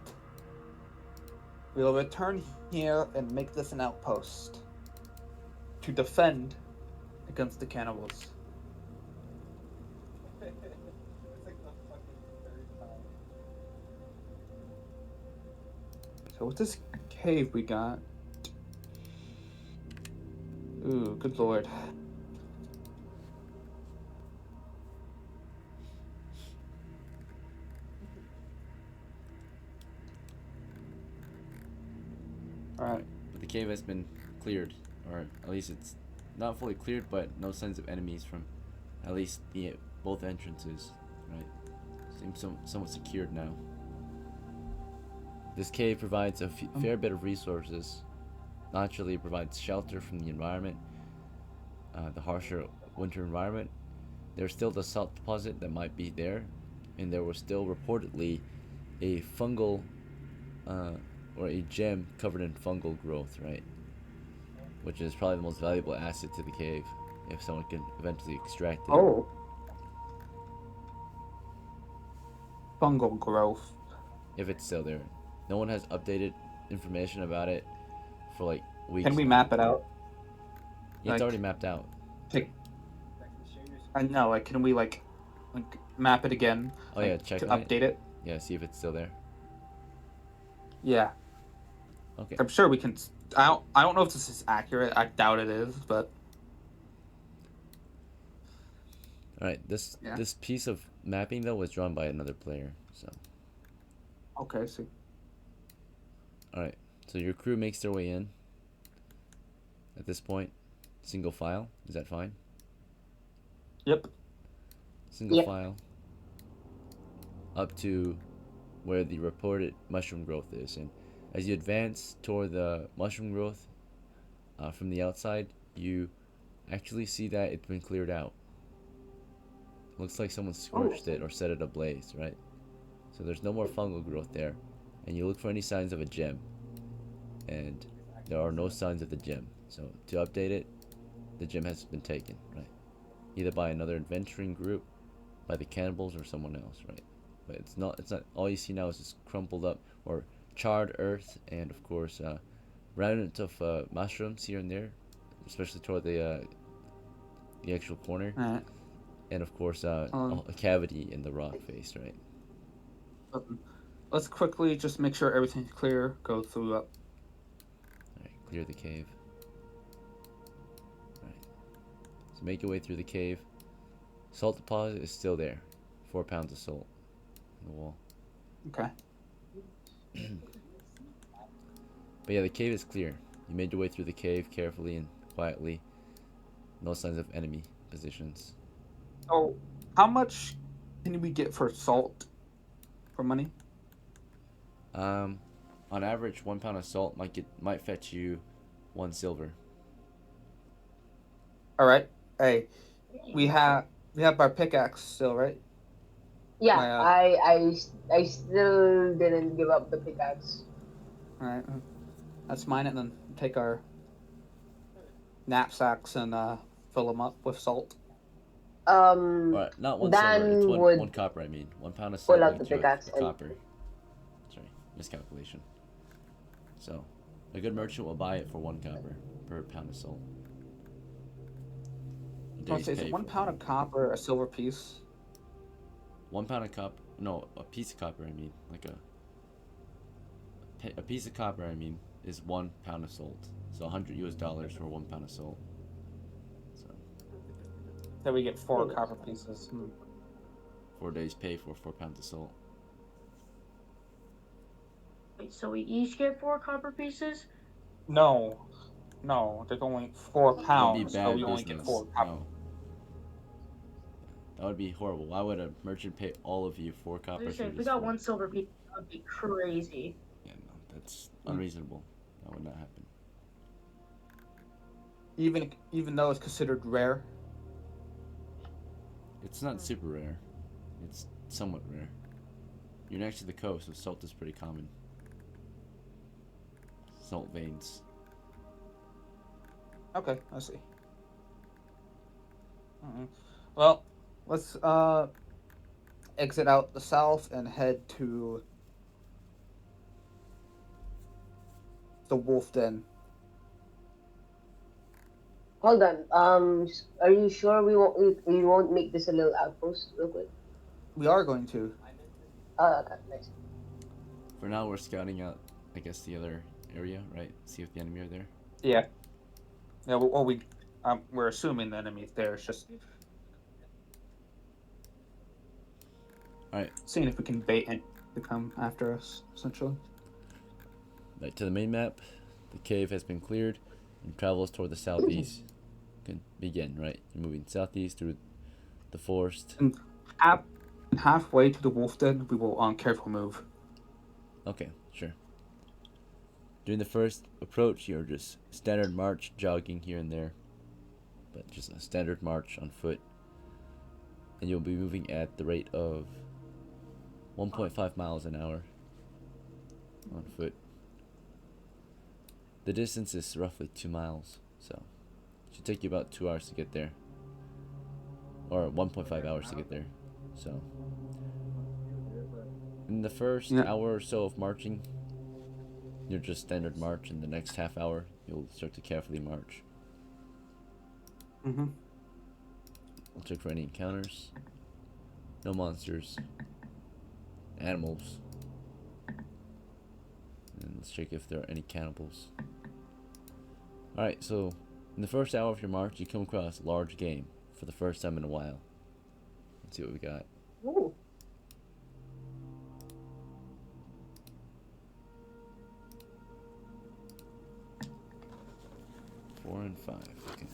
we'll return here and make this an outpost to defend against the cannibals. So with this cave we got... Ooh, good lord. Alright. But the cave has been cleared, or at least it's not fully cleared, but no signs of enemies from at least the both entrances, right? Seems somewhat secured now. This cave provides a fair bit of resources. Naturally, it provides shelter from the environment, the harsher winter environment. There's still the salt deposit that might be there, and there was still reportedly a fungal or a gem covered in fungal growth, right? Which is probably the most valuable asset to the cave if someone can eventually extract it. Oh. Fungal growth. If it's still there. No one has updated information about it for like weeks. Can we now. map it out? It's like- already mapped out. I know, like, can we, like map it again? Oh like, yeah, check to on it. update it? Yeah, see if it's still there. Yeah. Okay. I'm sure we can. I don't know if this is accurate. I doubt it is, but All right. This piece of mapping though was drawn by another player. So. okay. See. All right. So your crew makes their way in. At this point, single file. Is that fine? Yep. Single Yep. file. Up to where the reported mushroom growth is, and as you advance toward the mushroom growth from the outside, you actually see that it's been cleared out. Looks like someone scorched it or set it ablaze, right? So there's no more fungal growth there, and you look for any signs of a gem, and there are no signs of the gem. So to update it, the gem has been taken, right? Either by another adventuring group, by the cannibals, or someone else, right? But it's not all you see now is just crumpled up or charred earth, and of course remnants of mushrooms here and there, especially toward the actual corner, All right. and of course a cavity in the rock face, right? Let's quickly just make sure everything's clear. Go through up. Alright, clear the cave. Alright. So make your way through the cave. Salt deposit is still there. 4 pounds of salt in the wall. Okay. But yeah, the cave is clear. You made your way through the cave carefully and quietly. No signs of enemy positions. Oh, how much can we get for salt? For money? On average, 1 pound of salt might fetch you 1 silver. All right. Hey, we have our pickaxe still, right? Yeah, My, I still didn't give up the pickaxe. All right. Let's mine it and then take our knapsacks and fill them up with salt. Alright, not 1 silver. Dan It's would 1 copper. I mean, 1 pound of salt. pull out the makes you pickaxe a and- copper. Sorry, miscalculation. So, a good merchant will buy it for 1 copper per pound of salt. A Oh, day's is pay it 1 for pound of copper a silver piece? 1 pound of copper? No, a piece of copper. I mean, like a piece of copper. I mean, is 1 pound of salt. So $100 for 1 pound of salt. So Then we get 4 copper pieces. 4 days pay for 4 pounds of salt. Wait, so we each get 4 copper pieces? No, there's only 4 That would be pounds, so bad we only get business. 4 copper. No. That would be horrible. Why would a merchant pay all of you 4 copper? If we for got four? 1 silver piece, that would be crazy. Yeah, no, that's unreasonable. That would not happen. Even though it's considered rare. It's not super rare. It's somewhat rare. You're next to the coast, so salt is pretty common. Salt veins. Okay, I see. Well, let's exit out the south and head to the WOLFDEN. Hold on. Are you sure we won't make this a little outpost real quick? We are going to. Oh, okay, nice. For now, we're scouting out, I guess, the other area, right? See if the enemy are there. Yeah. Yeah. Well, we're assuming the enemy's there. It's just Alright. seeing if we can bait it to come after us, essentially. Right to the main map. The cave has been cleared and travels toward the southeast. Can begin, right? You're moving southeast through the forest. And halfway to the wolf den, we will careful move. Okay, sure. During the first approach, you're just standard march, jogging here and there, but just a standard march on foot. And you'll be moving at the rate of 1.5 miles an hour on foot. The distance is roughly 2 miles, so it should take you about 2 hours to get there, or 1.5 hours to get there. So in the first hour or so of marching, you're just standard march, and the next half hour you'll start to carefully march. Mm-hmm. We'll check for any encounters. No monsters. Animals. And let's check if there are any cannibals. Alright, so in the first hour of your march, you come across large game for the first time in a while. Let's see what we got. Ooh. 4 and 5. Okay.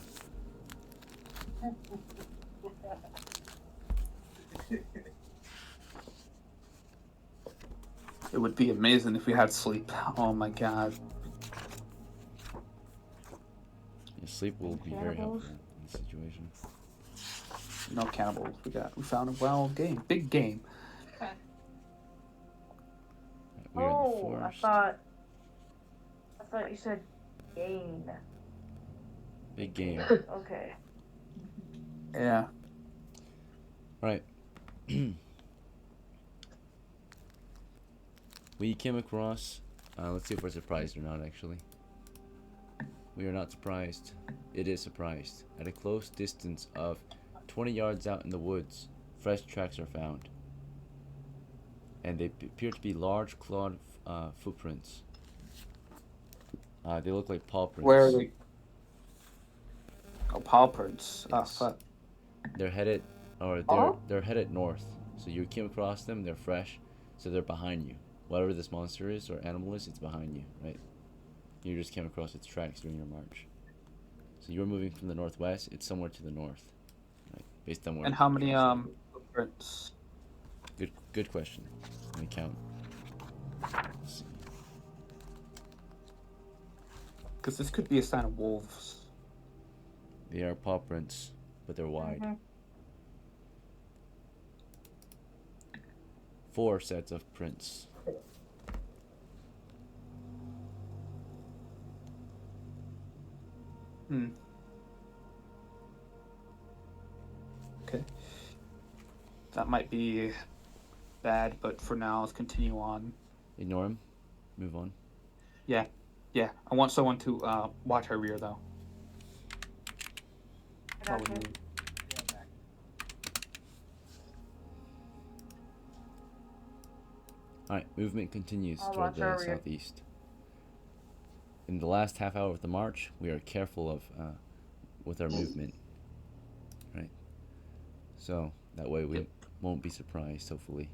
It would be amazing if we had sleep. Oh my god. Your sleep will be very helpful in this situation. No cannibals. We found a wild game. Big game. Right, we're in the Oh, forest. I thought you said gain. Big game. Okay. Yeah. Right. We came across, let's see if we're surprised or not, actually. We are not surprised. It is surprised. At a close distance of 20 yards out in the woods, fresh tracks are found. And they appear to be large clawed footprints. They look like paw prints. Where are they? Oh, PAWPRINTS. Ah, Yes. fuck. They're headed, they're headed north. So you came across them. They're fresh, so they're behind you. Whatever this monster is or animal is, it's behind you, right? You just came across its tracks during your march. So you're moving from the northwest. It's somewhere to the north, right? Based on where. And how many tracks are. footprints? Good question. Let me count. Let's see. Because this could be a sign of wolves. They are paw prints, but they're wide. Mhm. 4 sets of prints. Okay. That might be bad, but for now, let's continue on. Ignore him. Move on. Yeah. Yeah. I want someone to watch our rear, though. I got you. Alright, movement continues I'll toward watch the our rear. southeast. In the last half hour of the march, we are careful of with our movement. Right? So that way we won't be surprised, hopefully.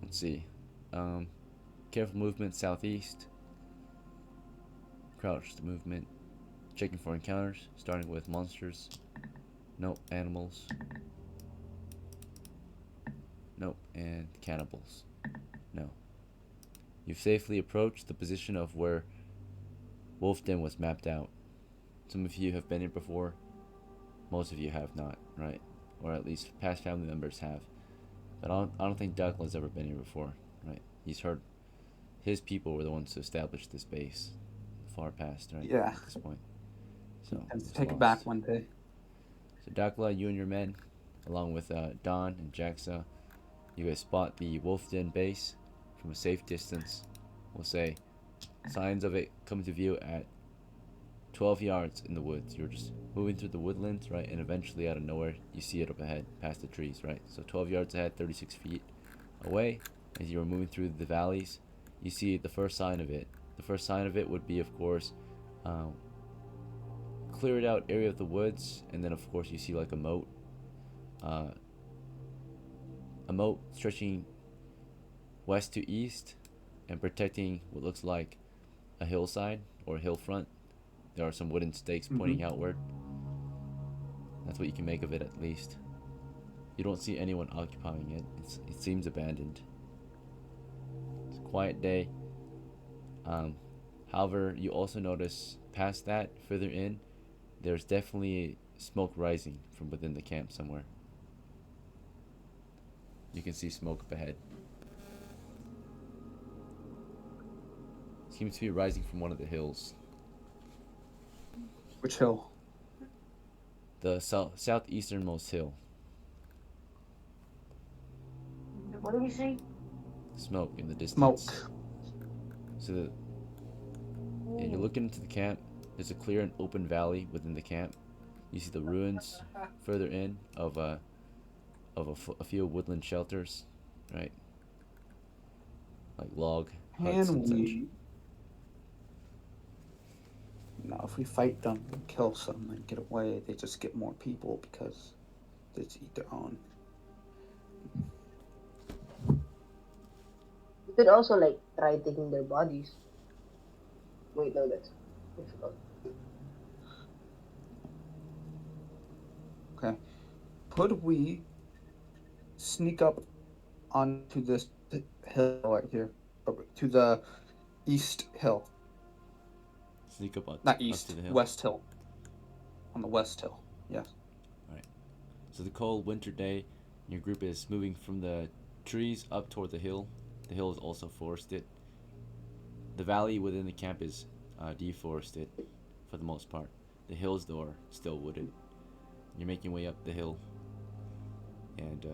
Let's see. Careful movement southeast. Crouched movement. Checking for encounters, starting with monsters. Nope, animals. Nope, and cannibals. No. You've safely approached the position of where WOLFDEN was mapped out. Some of you have been here before. Most of you have not, right? Or at least past family members have. But I don't think DOCKLA's ever been here before, right? He's heard his people were the ones to establish this base far past, right? Yeah. At this point. So Let's it's take it lost. back one day. So DOCKLA, you and your men, along with DAHN and JAXSA, you guys spot the WOLFDEN base from a safe distance. We'll say signs of it come to view at 12 yards in the woods. You're just moving through the woodlands, right? And eventually out of nowhere, you see it up ahead, past the trees, right? So 12 yards ahead, 36 feet away, as you're moving through the valleys, you see the first sign of it. The first sign of it would be, of course, cleared out area of the woods, and then of course you see like a moat stretching west to east and protecting what looks like a hillside or hill front. There are some wooden stakes pointing outward. That's what you can make of it, at least. You don't see anyone occupying it. It seems abandoned. It's a quiet day. However, you also notice past that, further in, there's definitely smoke rising from within the camp somewhere. You can see smoke up ahead. Seems to be rising from one of the hills. Which hill? The southeasternmost hill. What do we see? Smoke in the distance. Smoke. So you're looking into the camp. There's a clear and open valley within the camp. You see the ruins further in of a few woodland shelters, right? Like log huts and Can such. we? No, if we fight them and kill some and get away, they just get more people because they just eat their own. You could also like try taking their bodies. Wait, no, that's difficult. Okay. Could we sneak up onto this hill right here? To the east hill. Sneak up on Not east, onto the hill. west hill. On the west hill, yes. So the cold winter day, your group is moving from the trees up toward the hill. The hill is also forested. The valley within the camp is deforested for the most part. The hills, though, are still wooded. You're making your way up the hill, and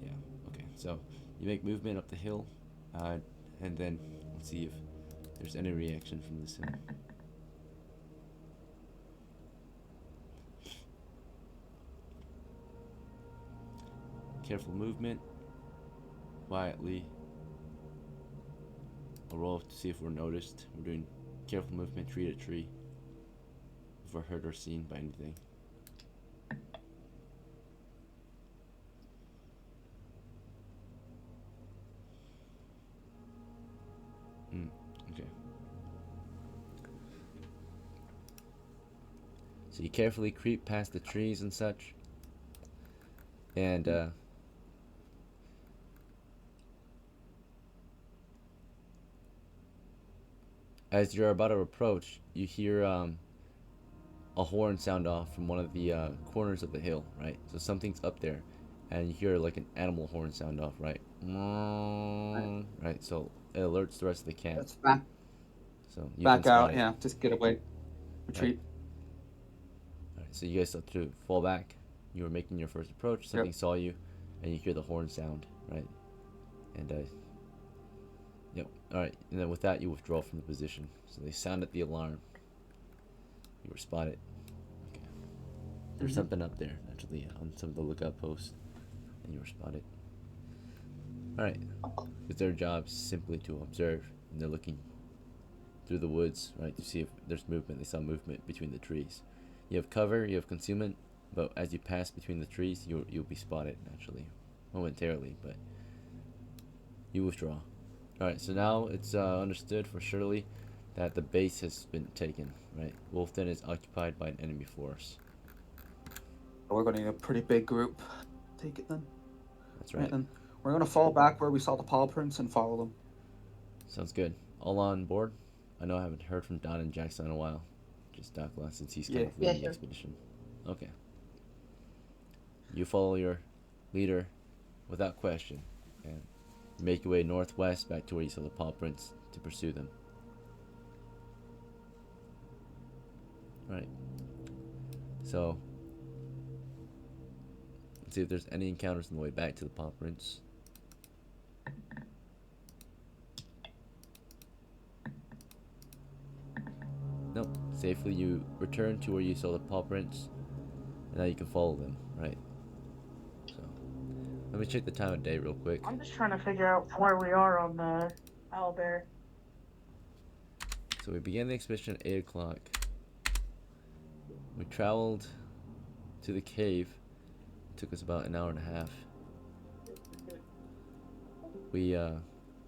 yeah, okay. So you make movement up the hill, and then let's see if there's any reaction from this hill. Careful movement, quietly. I'll roll to see if we're noticed. We're doing careful movement, tree to tree, if we're heard or seen by anything. Okay. So you carefully creep past the trees and such, and as you're about to approach, you hear a horn sound off from one of the corners of the hill, right? So something's up there, and you hear like an animal horn sound off, right? Right, so it alerts the rest of the camp. Let's back So you back can spot out, it. yeah. Just get away. Retreat. Alright, so you guys start to fall back. You were making your first approach, something saw you, and you hear the horn sound, right? And yep. Alright, and then with that you withdraw from the position. So they sounded the alarm. You were spotted. Okay. There's something up there, naturally, on some of the lookout posts. And you were spotted. Alright. It's their job simply to observe, and they're looking through the woods, right, to see if there's movement. They saw movement between the trees. You have cover, you have concealment, but as you pass between the trees, you'll be spotted, naturally. Momentarily, but you withdraw. Alright, so now it's understood for surely that the base has been taken, right? WOLFDEN is occupied by an enemy force. We're going to need a pretty big group. Take it then. That's right. Then we're going to fall back where we saw the PAWPRINTS and follow them. Sounds good. All on board? I know I haven't heard from DAHN and JAXSA in a while. Just DOCKLA, since he's kind of leading the expedition. Okay. You follow your leader without question, and make your way northwest back to where you saw the PAWPRINTS to pursue them. Right. So, let's see if there's any encounters on the way back to the PAWPRINTS. Nope. Safely you return to where you saw the PAWPRINTS, and now you can follow them, right? So, let me check the time of day real quick. I'm just trying to figure out where we are on the owlbear. So we began the expedition at 8 o'clock. We traveled to the cave. It took us about an hour and a half. We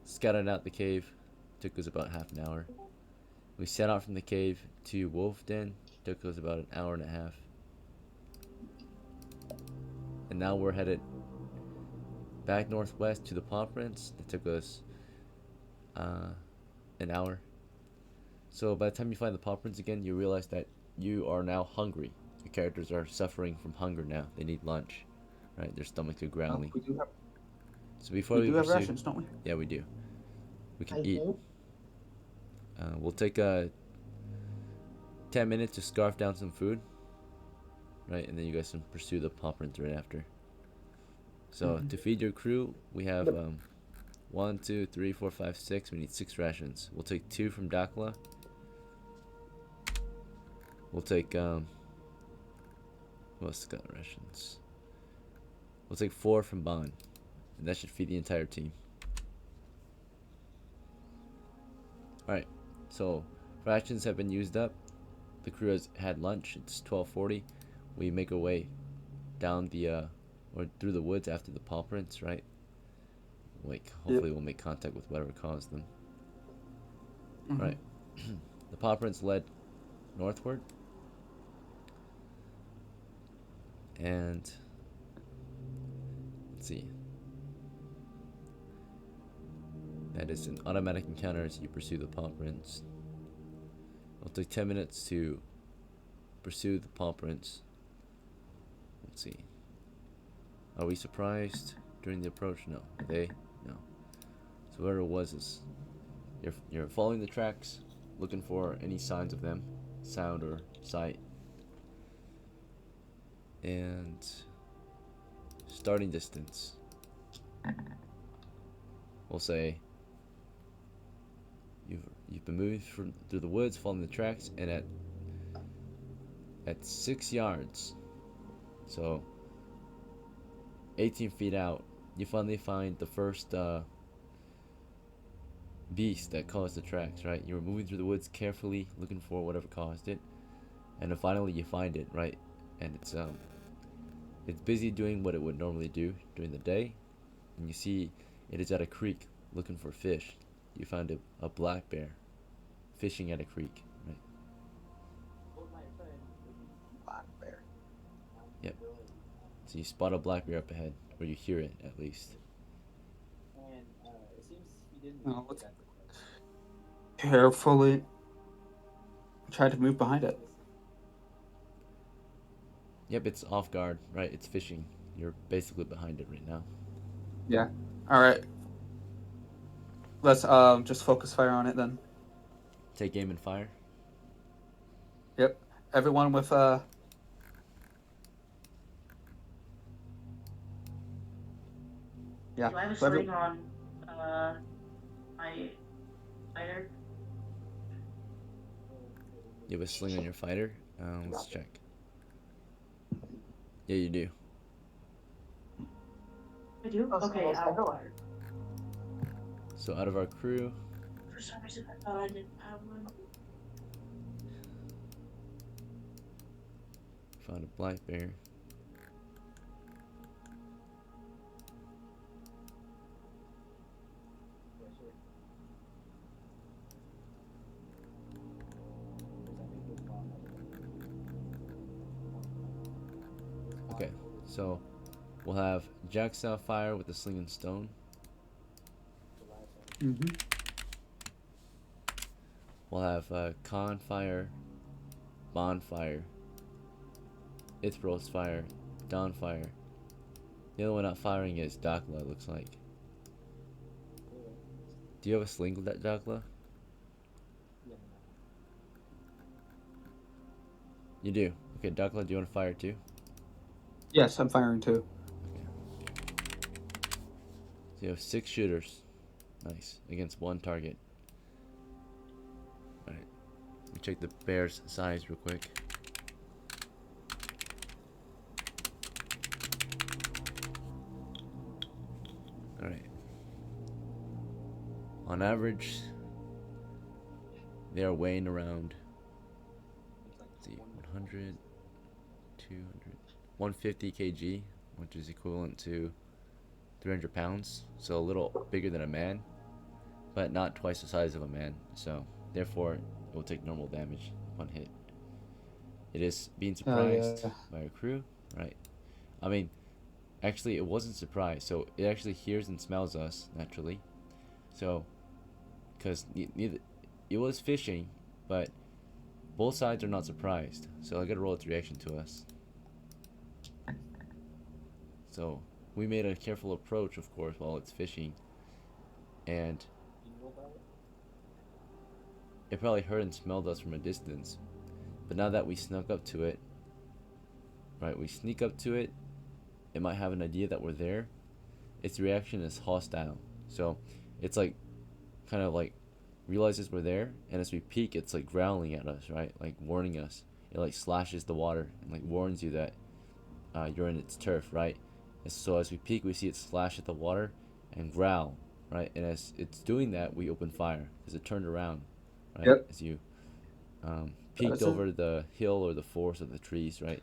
scouted out the cave. It took us about half an hour. We set out from the cave to WOLFDEN. Took us about an hour and a half. And now we're headed back northwest to the PAWPRINTS. It took us an hour. So by the time you find the PAWPRINTS again, you realize that you are now hungry. Your characters are suffering from hunger now. They need lunch, right? Their stomachs are growling. We do have, So before we we do have pursue, rations, don't we? yeah, we do. We can I eat. do. We'll take 10 minutes to scarf down some food, right? And then you guys can pursue the PAWPRINTS right after. So to feed your crew, we have 1, 2, 3, 4, 5, 6. We need 6 rations. We'll take 2 from DOCKLA. We'll take who else got rations? We'll take 4 from BAHN, and that should feed the entire team. All right. So rations have been used up. The crew has had lunch. It's 12:40. We make our way down the or through the woods after the PAWPRINTS, right? Like hopefully we'll make contact with whatever caused them. Right. The PAWPRINTS led northward, and let's see. That is an automatic encounter as you pursue the PAWPRINTS. It'll take 10 minutes to pursue the PAWPRINTS. Let's see. Are we surprised during the approach? No. Are they? No. So whatever it was is you're following the tracks, looking for any signs of them, sound or sight. And starting distance. We'll say you've been moving through the woods, following the tracks, and at 6 yards, so 18 feet out, you finally find the first beast that caused the tracks, right? You were moving through the woods carefully, looking for whatever caused it, and then finally you find it, right? And it's busy doing what it would normally do during the day, and you see it is at a creek looking for fish. You found a black bear fishing at a creek, right? Black bear. Yep. So you spot a black bear up ahead, or you hear it at least. And it seems he didn't. No, let's carefully try to move behind it. Yep, it's off guard, right? It's fishing. You're basically behind it right now. Yeah. All right. Let's just focus fire on it then. Take aim and fire. Yep. Everyone with yeah. Do I have a So sling on my fighter? You have a sling on your fighter. Let's check. Yeah, you do. I do? Oh, so Okay, almost I'll everyone. fire. So out of our crew, For some reason, I thought I didn't have one. found a black bear. Okay, so we'll have JAXSA fire with the sling and stone. We'll have CAHN fire, BAHN fire, ITHBROSE fire, DAHN fire. The only one not firing is DOCKLA, looks like. Do you have a sling with that, DOCKLA? You do. Okay, DOCKLA, do you want to fire too? Yes, I'm firing too. So you have 6 shooters. Nice. Against 1 target. Alright. Let me check the bear's size real quick. Alright. On average, they are weighing around, let's see, 100, 200, 150 kg, which is equivalent to 300 pounds, so a little bigger than a man, but not twice the size of a man, so therefore it will take normal damage upon hit. It is being Oh, yeah. surprised by a crew, right? I mean, actually, it wasn't surprised. So it actually hears and smells us naturally. So, because neither it was fishing, but both sides are not surprised. So I gotta roll its reaction to us. So we made a careful approach, of course, while it's fishing, and You know about it? it probably heard and smelled us from a distance. But now that we snuck up to it, right, we sneak up to it, it might have an idea that we're there. Its reaction is hostile. So it's like, kind of like, realizes we're there, and as we peek, it's like growling at us, right? Like warning us. It like slashes the water and like warns you that you're in its turf, right? And so as we peek, we see it slash at the water and growl, right? And as it's doing that, we open fire because it turned around, right? Yep. As you peeked That's it. over the hill or the forest of the trees, right?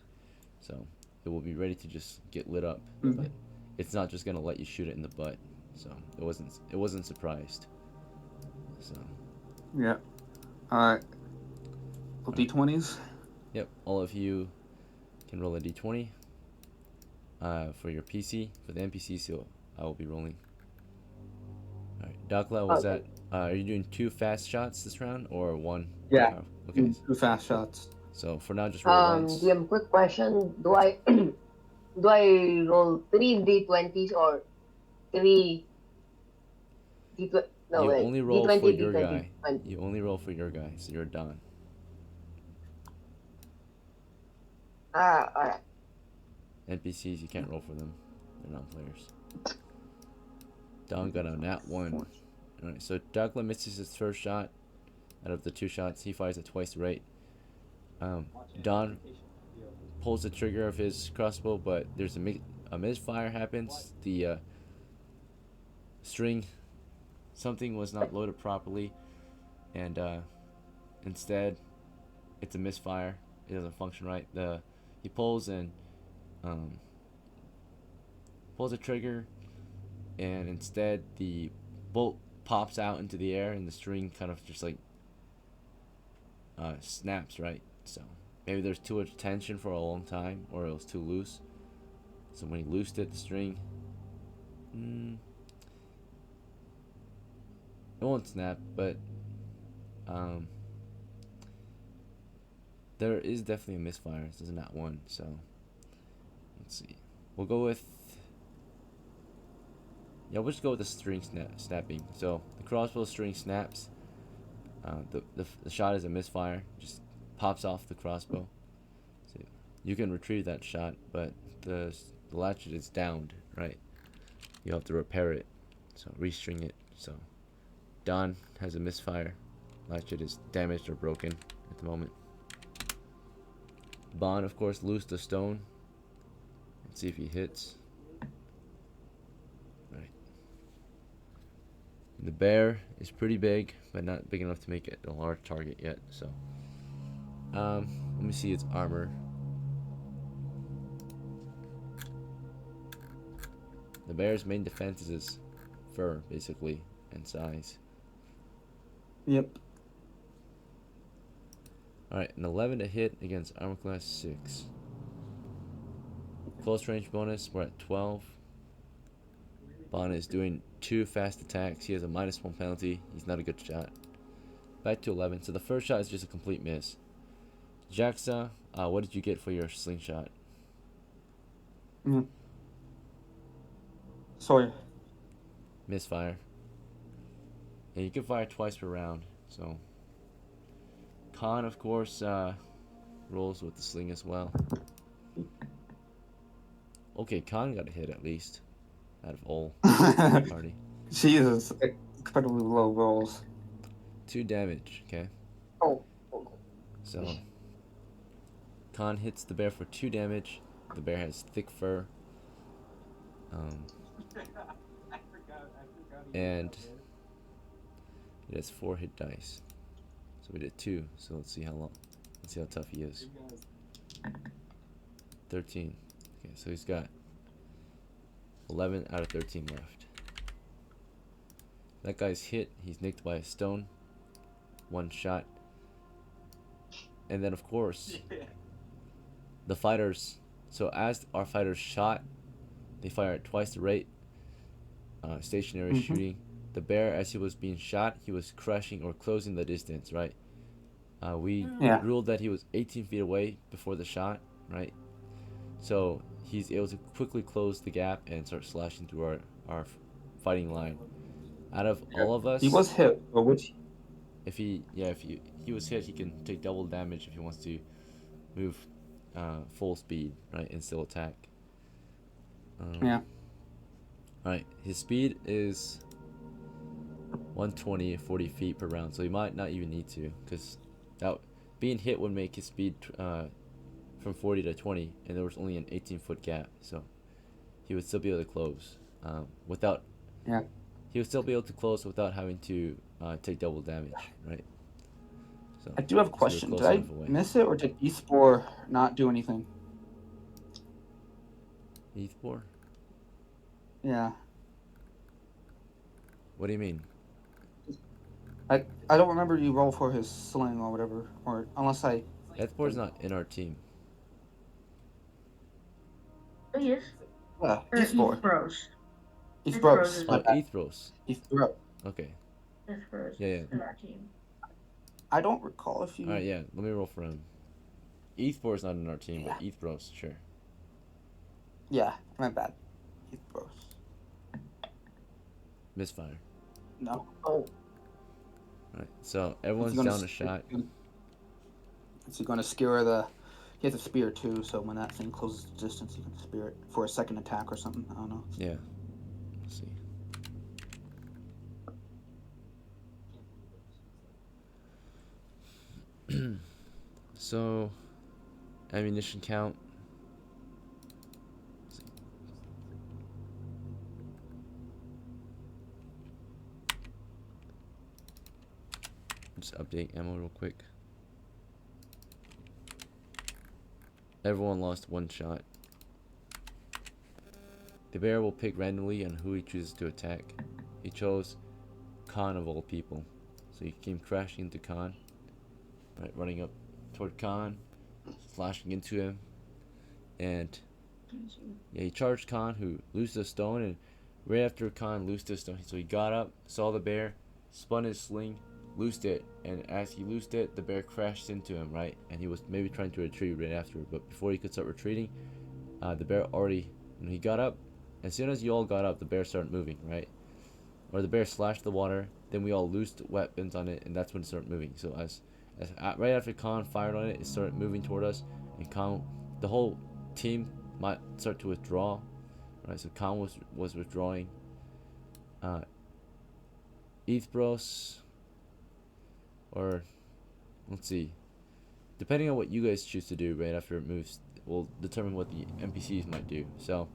So it will be ready to just get lit up, Mhm. but it's not just gonna let you shoot it in the butt. So it wasn't surprised. So Yeah. Alright. Well, D20s. yep, all of you can roll a d20 for your PC. For the NPC, so I will be rolling. Alright, DOCKLA, was Okay. that are you doing 2 fast shots this round or 1? Yeah. Okay, 2 fast shots. so for now, just roll once. DM, quick question. Do I do I roll 3 D20s or 3 D20? No, You wait. only roll for D20, your D20, guy. 20. You only roll for your guy, so you're done. Alright. NPCs, you can't roll for them. They're not players. Don got a nat 1. Alright, so DOCKLA misses his first shot. Out of the 2 shots, he fires at twice the rate. Watching Don application video. pulls the trigger of his crossbow, but there's a misfire happens. The string, something was not loaded properly, and instead, it's a misfire. It doesn't function right. He pulls and pulls the trigger, and instead the bolt pops out into the air, and the string kind of just like snaps, right? So maybe there's too much tension for a long time, or it was too loose. So when he loosed it, the string, it won't snap, but there is definitely a misfire. This is not one, so let's see. We'll go with we'll just go with the string snapping. So the crossbow string snaps. The shot is a misfire. Just pops off the crossbow. So you can retrieve that shot, but the latchet is downed, right? You have to repair it. So restring it. So Don has a misfire. Latchet is damaged or broken at the moment. BAHN, of course, loosed the stone. Let's see if he hits. Right. The bear is pretty big, but not big enough to make it a large target yet. So, let me see its armor. The bear's main defense is its fur, basically, and size. Yep. Alright, an 11 to hit against armor class 6. Close range bonus, we're at 12. BAHN is doing 2 fast attacks. He has a -1 penalty. He's not a good shot. Back to 11. So the first shot is just a complete miss. JAXSA, what did you get for your slingshot? Sorry. Misfire. And you can fire twice per round. So CAHN, of course, rolls with the sling as well. Okay, CAHN got a hit at least. Out of all party. Jesus. Incredibly low rolls. 2 damage, okay? Oh. So CAHN hits the bear for 2 damage. The bear has thick fur. I forgot And it has 4 hit dice. So we did 2. So let's see how tough he is. 13. Okay, so he's got 11 out of 13 left. That guy's hit. He's nicked by a stone. 1 shot. And then, of course, the fighters. So as our fighters shot, they fired at twice the rate. Stationary Mm-hmm. shooting. The bear, as he was being shot, he was crushing or closing the distance, right? We Yeah. ruled that he was 18 feet away before the shot, right? So he's able to quickly close the gap and start slashing through our fighting line. Out of all of us, He was hit, but which if he was hit, he can take double damage if he wants to move full speed, right, and still attack. yeah. Right, his speed is 120 40 feet per round, so he might not even need to, because that being hit would make his speed from 40 to 20, and there was only an 18-foot gap, so he would still be able to close without. Yeah. He would still be able to close without having to take double damage, right? So I do have a so we're question. close Did I enough away. miss it, or did eSpore not do anything? ETHBROSE? Yeah. What do you mean? I don't remember you roll for his sling or whatever, or unless I. ETHBROSE not in our team. He is. Or eSport. eSport. ETHBROSE. eSport. Oh, My bad. ETHBROSE. eSport. Okay. ETHBROSE. Yeah, yeah. In our team. I don't recall if you. All right, yeah. Let me roll for him. ETHBROSE not in our team, but ETHBROSE, sure. Yeah, my bad. eSport. Misfire. No. Oh, Right. So everyone's Is he gonna down a shot. Is he going to skewer the? He has a spear too, so when that thing closes the distance, he can spear it for a second attack or something. I don't know. Yeah. Let's see. So, ammunition count. Just update ammo real quick. Everyone lost one shot. The bear will pick randomly on who he chooses to attack. He chose CAHN of all people. So he came crashing into CAHN. Right, running up toward CAHN, slashing into him. And yeah, he charged CAHN, who loosed a stone, and right after CAHN loosed a stone, so he got up, saw the bear, spun his sling, loosed it, and as he loosed it, the bear crashed into him, right? And he was maybe trying to retreat right after, but before he could start retreating, the bear already, he got up. As soon as you all got up, the bear started moving, right? Or the bear slashed the water, then we all loosed weapons on it, and that's when it started moving. So right after CAHN fired on it, it started moving toward us, and CAHN, the whole team might start to withdraw, right? So CAHN was withdrawing. ITHBROSE, or let's see, depending on what you guys choose to do right after it moves, will determine what the NPCs might do. So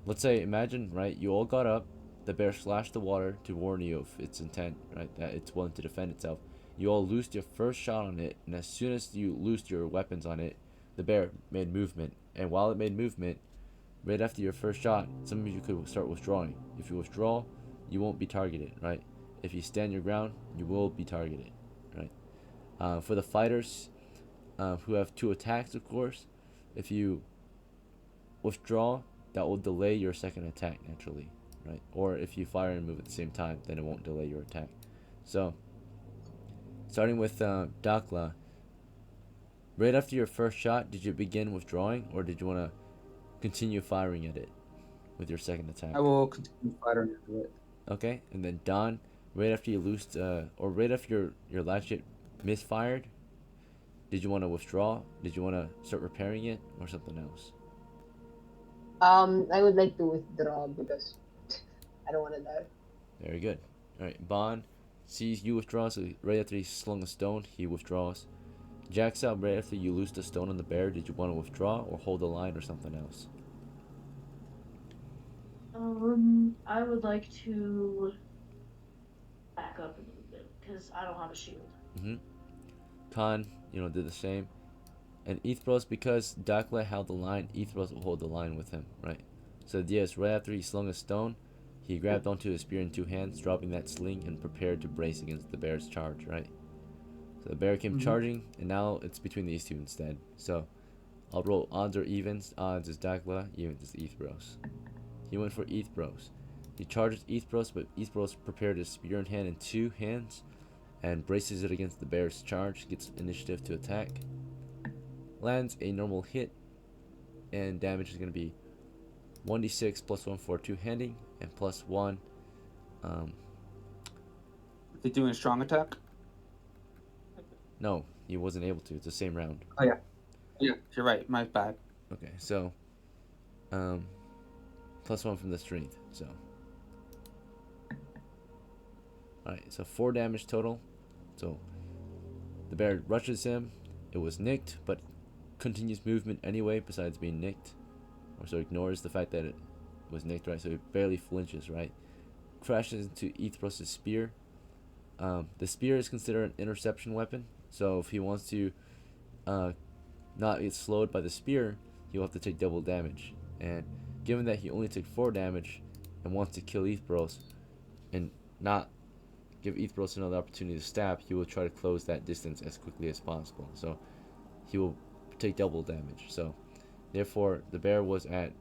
let's say, imagine, right, you all got up, the bear slashed the water to warn you of its intent, right, that it's willing to defend itself. You all loosed your first shot on it, and as soon as you loosed your weapons on it, the bear made movement. And while it made movement, right after your first shot, some of you could start withdrawing. If you withdraw, you won't be targeted, right? If you stand your ground, you will be targeted, right? For the fighters who have 2 attacks, of course, if you withdraw, that will delay your second attack naturally, right? Or if you fire and move at the same time, then it won't delay your attack. So, starting with DOCKLA, right after your first shot, did you begin withdrawing, or did you want to continue firing at it with your second attack? I will continue fighting into it. Okay, and then DAHN, right after you loosed, or right after your last hit misfired, did you want to withdraw? Did you want to start repairing it, or something else? I would like to withdraw because I don't want to die. Very good. All right, BAHN sees you withdraw, so right after he slung a stone, he withdraws. JAXSA, right after you loosed a stone on the bear, did you want to withdraw or hold the line or something else? I would like to back up a little bit because I don't have a shield. CAHN, did the same. And ITHBROSE, because DOCKLA held the line, ITHBROSE will hold the line with him, right? So yes, right after he slung a stone, he grabbed onto his spear in 2 hands, dropping that sling, and prepared to brace against the bear's charge, right? So the bear came charging, and now it's between these two instead. So I'll roll odds or evens. Odds is DOCKLA, evens is ITHBROSE. He went for ITHBROSE. He charges ITHBROSE, but ITHBROSE prepared his spear in hand in 2 hands and braces it against the bear's charge, gets initiative to attack. Lands a normal hit, and damage is going to be 1d6 plus 1 for 2-handing, and plus 1. They doing a strong attack? No, he wasn't able to. It's the same round. Oh yeah. Yeah, you're right. My bad. Okay, so plus 1 from the strength. So alright, so 4 damage total. So the bear rushes him. It was nicked, but continues movement anyway, besides being nicked. Or so ignores the fact that it was nicked, right? So it barely flinches, right? Crashes into ITHBROSE's spear. The spear is considered an interception weapon, so if he wants to not get slowed by the spear, he'll have to take double damage. And given that he only took 4 damage and wants to kill ITHBROSE and not give ITHBROSE another opportunity to stab, he will try to close that distance as quickly as possible. So he will take double damage. So therefore, the bear was at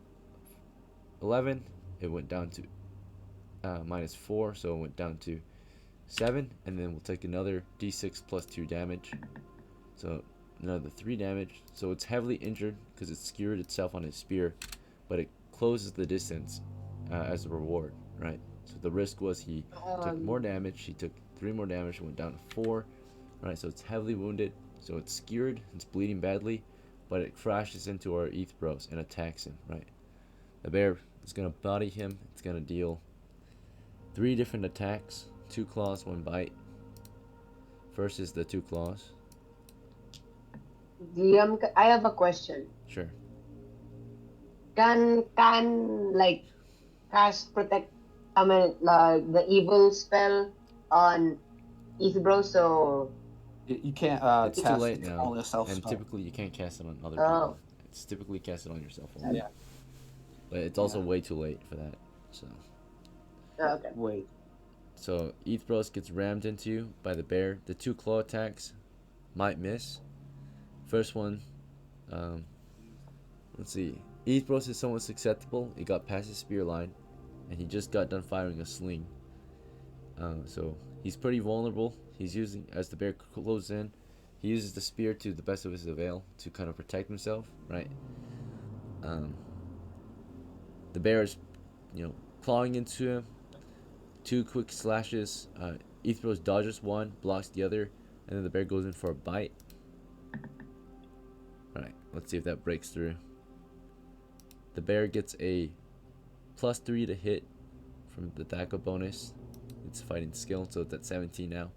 11. It went down to -4, so it went down to 7, and then we'll take another d6 plus 2 damage. So another 3 damage. So it's heavily injured because it skewered itself on his spear, but it closes the distance as a reward, right? So the risk was he took more damage. He took 3 more damage, went down to 4, right? So it's heavily wounded. So it's skewered, it's bleeding badly, but it crashes into our ITHBROSE and attacks him, right? The bear is going to body him. It's going to deal 3 different attacks, 2 claws, 1 bite. First is the 2 claws. I have a question. Sure. Can like cast protect? I mean, the evil spell on ITHBROSE, so You can't It's too cast late it now, on yourself. and spell. typically you can't cast it on other Oh. people. It's typically casted on yourself only. Yeah. But it's also Yeah. way too late for that. okay. Wait. So ITHBROSE gets rammed into you by the bear. The 2 claw attacks might miss. First one, let's see. ITHBROSE is somewhat susceptible. It got past his spear line, and he just got done firing a sling. So he's pretty vulnerable. He's using, as the bear closes in, he uses the spear to the best of his avail to kind of protect himself, right? The bear is, clawing into him. 2 quick slashes. ITHBROSE dodges one, blocks the other, and then the bear goes in for a bite. Alright, let's see if that breaks through. The bear gets a +3 to hit from the DAHN bonus. It's fighting skill, so it's at 17 now.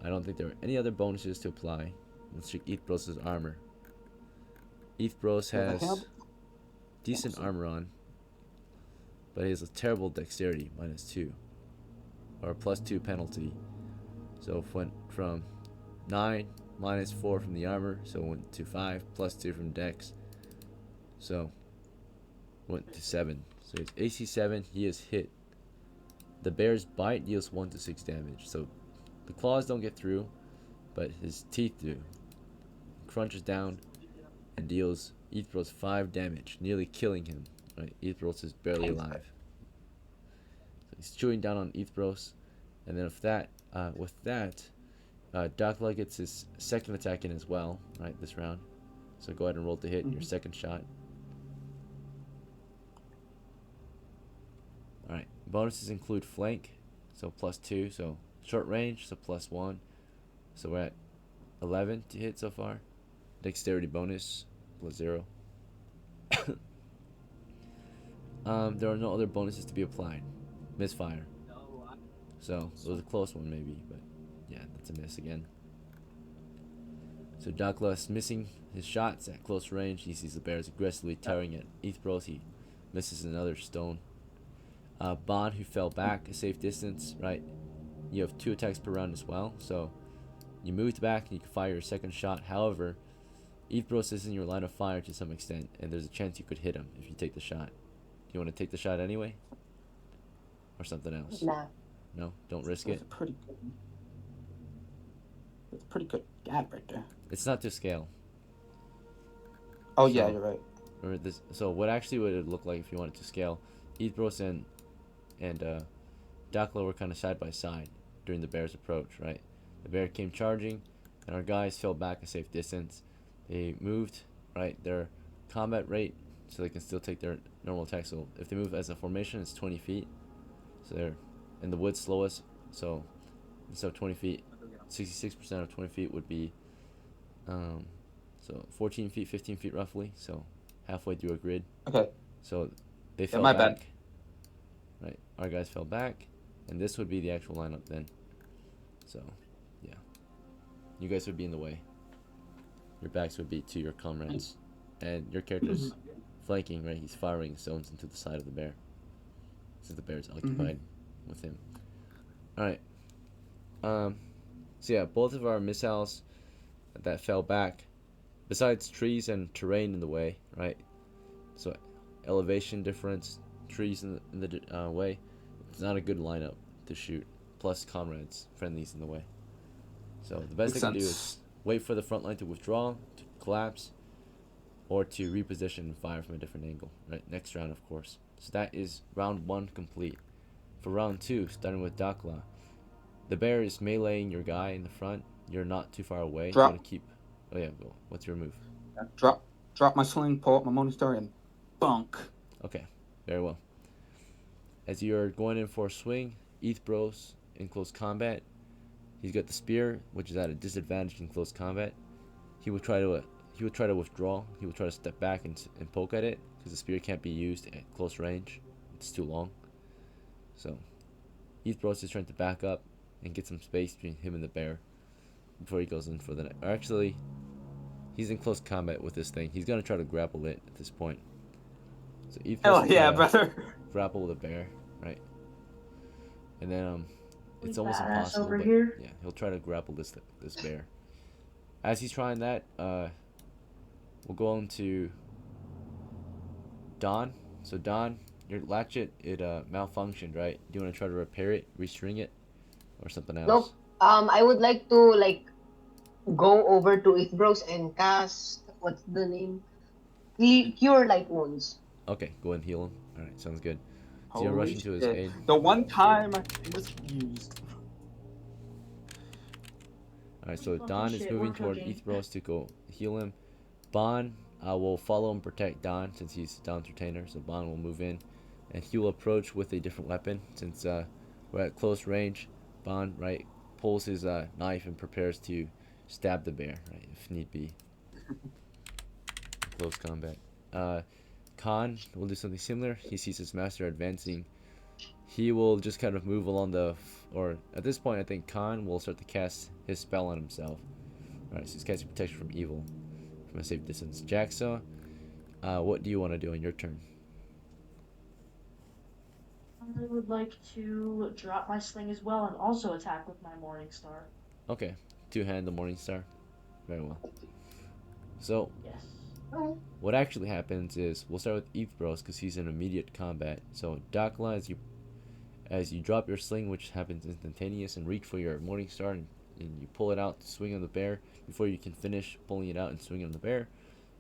I don't think there are any other bonuses to apply. Let's check ITHBROSE's armor. ITHBROSE has decent armor on, but he has a terrible dexterity, -2, or a +2 penalty. So it went from 9, -4 from the armor, so it went to 5, +2 from dex, so went to 7. So it's AC 7, he is hit. The bear's bite deals 1 to 6 damage, so the claws don't get through, but his teeth do. Crunches down and deals ITHBROSE 5 damage, nearly killing him. Right, ITHBROSE is barely alive. So he's chewing down on ITHBROSE, and then with that, DOCKLA gets his second attack in as well, right, this round. So go ahead and roll to hit your second shot. Alright, bonuses include flank, so +2, so short range, so +1. So we're at 11 to hit so far. Dexterity bonus, +0. There are no other bonuses to be applied. Misfire. So it was a close one maybe, but yeah, that's a miss again. So DOCKLA is missing his shots at close range. He sees the bears aggressively tearing at ITHBROSE. He misses another stone. BAHN, who fell back a safe distance, right? You have 2 attacks per round as well, so you moved back and you can fire your second shot. However, ITHBROSE is in your line of fire to some extent, and there's a chance you could hit him if you take the shot. Do you want to take the shot anyway? Or something else? Nah. No? Don't risk it? That's a pretty good. That's a pretty good gap right there. It's not to scale. Oh yeah, So, you're right. remember this. So what actually would it look like if you wanted to scale? ITHBROSE and DOCKLA were kind of side by side during the bear's approach, right? The bear came charging, and our guys fell back a safe distance. They moved, right, their combat rate, so they can still take their normal attack. So if they move as a formation, it's 20 feet. So they're in the woods slowest. So instead of 20 feet, 66% of 20 feet would be, so 14 feet, 15 feet roughly. So halfway through a grid. Okay. So they Yeah, fell my back. bad. Right, our guys fell back, and this would be the actual lineup then. So, yeah, you guys would be in the way. Your backs would be to your comrades, and your character's flanking. Right, he's firing stones into the side of the bear, since the bear is occupied with him. All right. So yeah, both of our missiles that fell back, besides trees and terrain in the way, right? So elevation difference, trees in the way, it's not a good lineup to shoot. Plus comrades, friendlies in the way. So the best Makes they can do sense. is wait for the front line to withdraw, to collapse, or to reposition and fire from a different angle. Right, next round of course. So that is round 1 complete. For round 2, starting with DOCKLA, the bear is meleeing your guy in the front. You're not too far away. Drop. You want to keep. Oh yeah, go. What's your move? Drop my sling, pull up my Morning Star, and bunk. Okay, very well. As you're going in for a swing, ITHBROSE in close combat. He's got the spear, which is at a disadvantage in close combat. He would try to withdraw. He would try to step back and poke at it because the spear can't be used at close range. It's too long. So ITHBROSE is trying to back up and get some space between him and the bear before he goes in for the night. Or actually, he's in close combat with this thing. He's gonna try to grapple it at this point. So ITHBROSE Hell will yeah, try to brother. grapple with a bear, right? And then it's We almost badass impossible, over but here. yeah, he'll try to grapple this bear. As he's trying that, we'll go on to DAHN. So DAHN, your latchet, it malfunctioned, right? Do you want to try to repair it, restring it, or something else? Nope. I would like to go over to ITHBROSE and cast what's the name? Cure light wounds. Okay, go ahead and heal him. All right, sounds good. So you're rushing to his shit. aid. The one time it was used. All right, so Fucking DAHN is shit, moving we're toward cooking. ITHBROSE to go heal him. BAHN will follow and protect DAHN since he's DAHN's retainer. So BAHN will move in, and he will approach with a different weapon since we're at close range. BAHN, right, pulls his knife and prepares to stab the bear, right, if need be. Close combat. CAHN will do something similar. He sees his master advancing. He will just kind of move along or at this point I think CAHN will start to cast his spell on himself. Alright, so he's casting protection from evil from a safe distance. JAXSA, what do you want to do on your turn? I would like to drop my sling as well and also attack with my Morning Star. Okay, two-hand the Morning Star. Very well. So Yes. what actually happens is we'll start with ITHBROSE because he's in immediate combat. So DOCKLA, as you drop your sling, which happens instantaneous, and reach for your Morning Star and you pull it out to swing on the bear before you can finish pulling it out and swinging on the bear.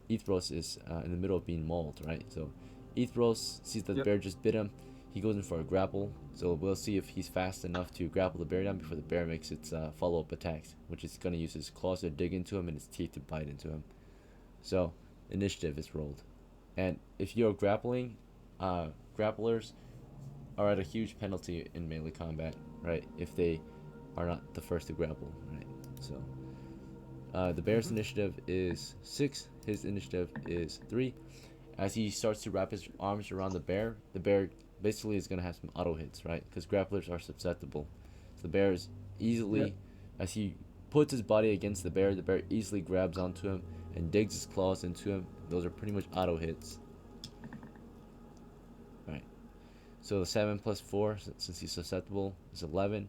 ITHBROSE is in the middle of being mauled, right? So ITHBROSE sees that the bear just bit him. He goes in for a grapple. So we'll see if he's fast enough to grapple the bear down before the bear makes its follow-up attacks, which is going to use his claws to dig into him and his teeth to bite into him. So initiative is rolled, and if you're grappling, grapplers are at a huge penalty in melee combat, right? If they are not the first to grapple, right? So the bear's initiative is 6. His initiative is 3. As he starts to wrap his arms around the bear basically is going to have some auto hits, right? Because grapplers are susceptible. So the bear is easily, as he puts his body against the bear easily grabs onto him and digs his claws into him. Those are pretty much auto hits. Alright. So the 7 plus 4, since he's susceptible, is 11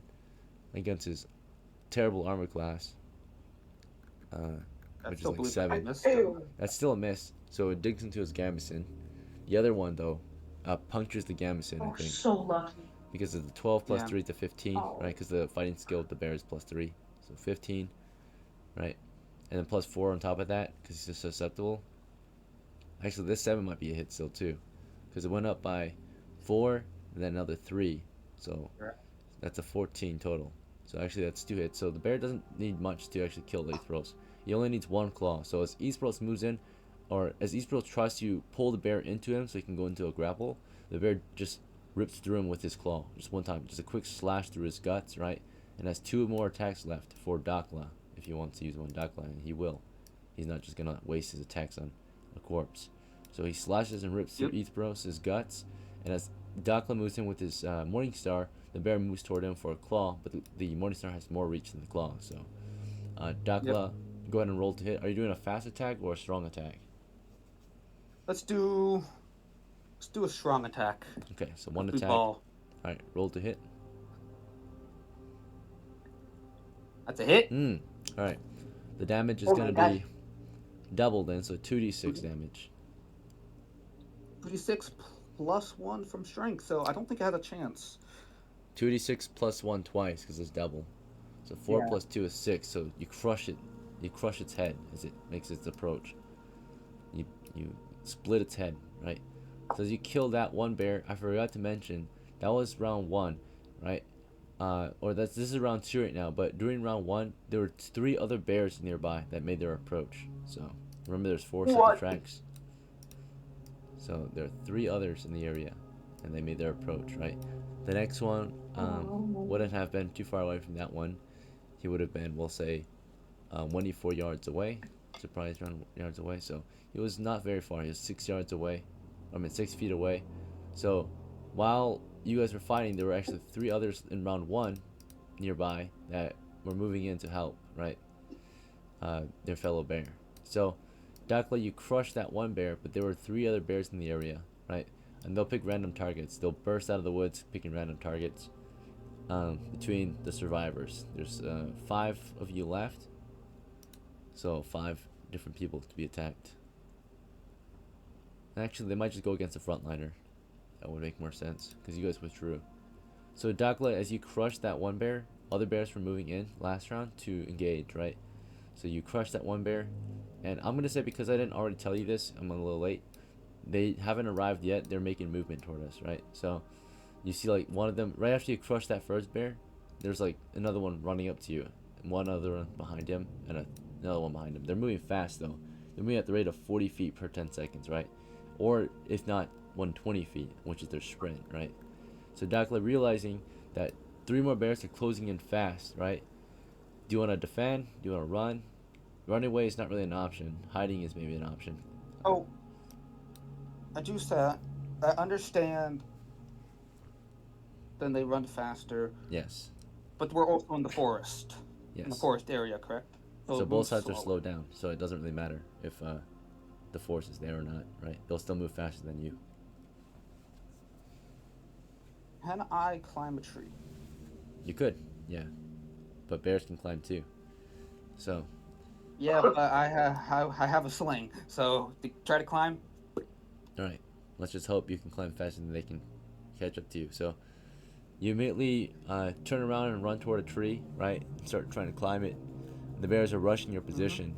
against his terrible armor class. Which is like 7. That's still a miss. So it digs into his gambeson. The other one, though, punctures the gambeson, I think. So lucky. Because of the 12 plus 3 to 15, Oh. right? Because the fighting skill of the bear is plus 3. So 15, right? And then plus 4 on top of that, because he's susceptible. Actually, this 7 might be a hit still too, because it went up by 4 and then another 3, so Right. that's a 14 total. So actually that's 2 hits. So the bear doesn't need much to actually kill ITHBROSE. He only needs 1 claw. So as ITHBROSE moves in, or as ITHBROSE tries to pull the bear into him so he can go into a grapple, the bear just rips through him with his claw, just one time, just a quick slash through his guts, right? And has 2 more attacks left for DOCKLA, if he wants to use one DOCKLA, and he will. He's not just gonna waste his attacks on a corpse. So he slashes and rips through ITHBROSE's guts, and as DOCKLA moves in with his Morningstar, the bear moves toward him for a claw, but the Morningstar has more reach than the claw. So DOCKLA, go ahead and roll to hit. Are you doing a fast attack or a strong attack? Let's do a strong attack. Okay, so one Let's do attack. ball. All right, roll to hit. That's a hit. All right, the damage is Oh gonna my be doubled then, so 2d6 damage. 36 plus 1 from strength, so I don't think I had a chance. 2d6 plus 1 twice because it's double. So 4 Yeah. plus 2 is 6. So you crush it. You crush its head as it makes its approach. You split its head, right? So as you kill that one bear, I forgot to mention that was round 1, right? This is round 2 right now. But during round 1, there were 3 other bears nearby that made their approach. So remember, there's 4 sets of tracks. So there are 3 others in the area, and they made their approach, right? The next one wouldn't have been too far away from that one. He would have been, we'll say, 24 yards away. Surprise, around yards away. So he was not very far. He was 6 yards away. 6 feet away. So while you guys were fighting, there were actually 3 others in round 1 nearby that were moving in to help, right? Their fellow bear. So DOCKLA, you crushed that one bear, but there were 3 other bears in the area, right? And they'll pick random targets. They'll burst out of the woods picking random targets between the survivors. There's 5 of you left, so 5 different people to be attacked. Actually, they might just go against the frontliner. That would make more sense because you guys withdrew. So DOCKLA, as you crushed that one bear, other bears were moving in last round to engage, right? So you crushed that one bear, and I'm gonna say, because I didn't already tell you this, I'm a little late. They haven't arrived yet. They're making movement toward us, right? So you see, like, one of them right after you crush that first bear, there's like another one running up to you, and one other one behind him, and another one behind him. They're moving fast though. They're moving at the rate of 40 feet per 10 seconds, right? Or if not, 120 feet, which is their sprint, right? So DOCKLA, realizing that 3 more bears are closing in fast, right? Do you want to defend? Do you want to run? Running away is not really an option. Hiding is maybe an option. Oh, I do say I understand. Then they run faster, Yes. but we're also in the forest. Yes. In the forest area, correct? So it both moves sides are slow. slowed down, so it doesn't really matter if the force is there or not, right? They'll still move faster than you. Can I climb a tree? You could, yeah. But bears can climb too. So, Yeah, but I have a sling, so try to climb. alright. Let's just hope you can climb faster than they can catch up to you. So, you immediately turn around and run toward a tree, right? And start trying to climb it. The bears are rushing your position.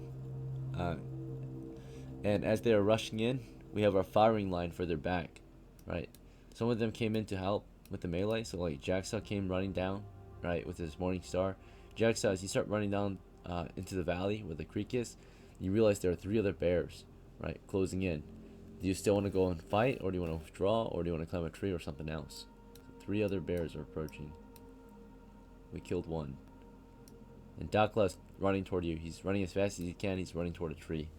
And as they are rushing in, we have our firing line further back, right? Some of them came in to help with the melee. So, like, JAXSA came running down, right, with his Morningstar. JAXSA, as you start running down into the valley where the creek is, you realize there are 3 other bears, right, closing in. Do you still want to go and fight, or do you want to withdraw, or do you want to climb a tree or something else? 3 other bears are approaching. We killed 1. And DOCKLA is running toward you. He's running as fast as he can. He's running toward a tree.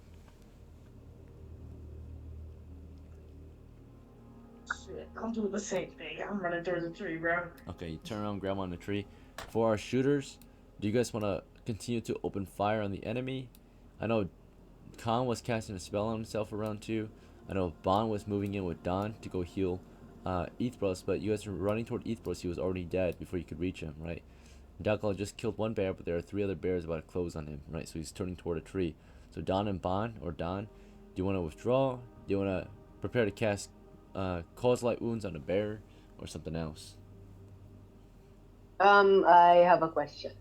Shit, I'm doing the same thing. I'm running towards the tree, bro. Okay, you turn around, grab on the tree. For our shooters, do you guys want to continue to open fire on the enemy? I know CAHN was casting a spell on himself around 2. I know BAHN was moving in with DAHN to go heal ITHBROSE, but you guys were running toward ITHBROSE. He was already dead before you could reach him, right? DOCKLA just killed 1 bear, but there are 3 other bears about to close on him, right? So he's turning toward a tree. So DAHN and BAHN, or DAHN, do you want to withdraw? Do you want to prepare to cast cause light wounds on a bear, or something else? I have a question.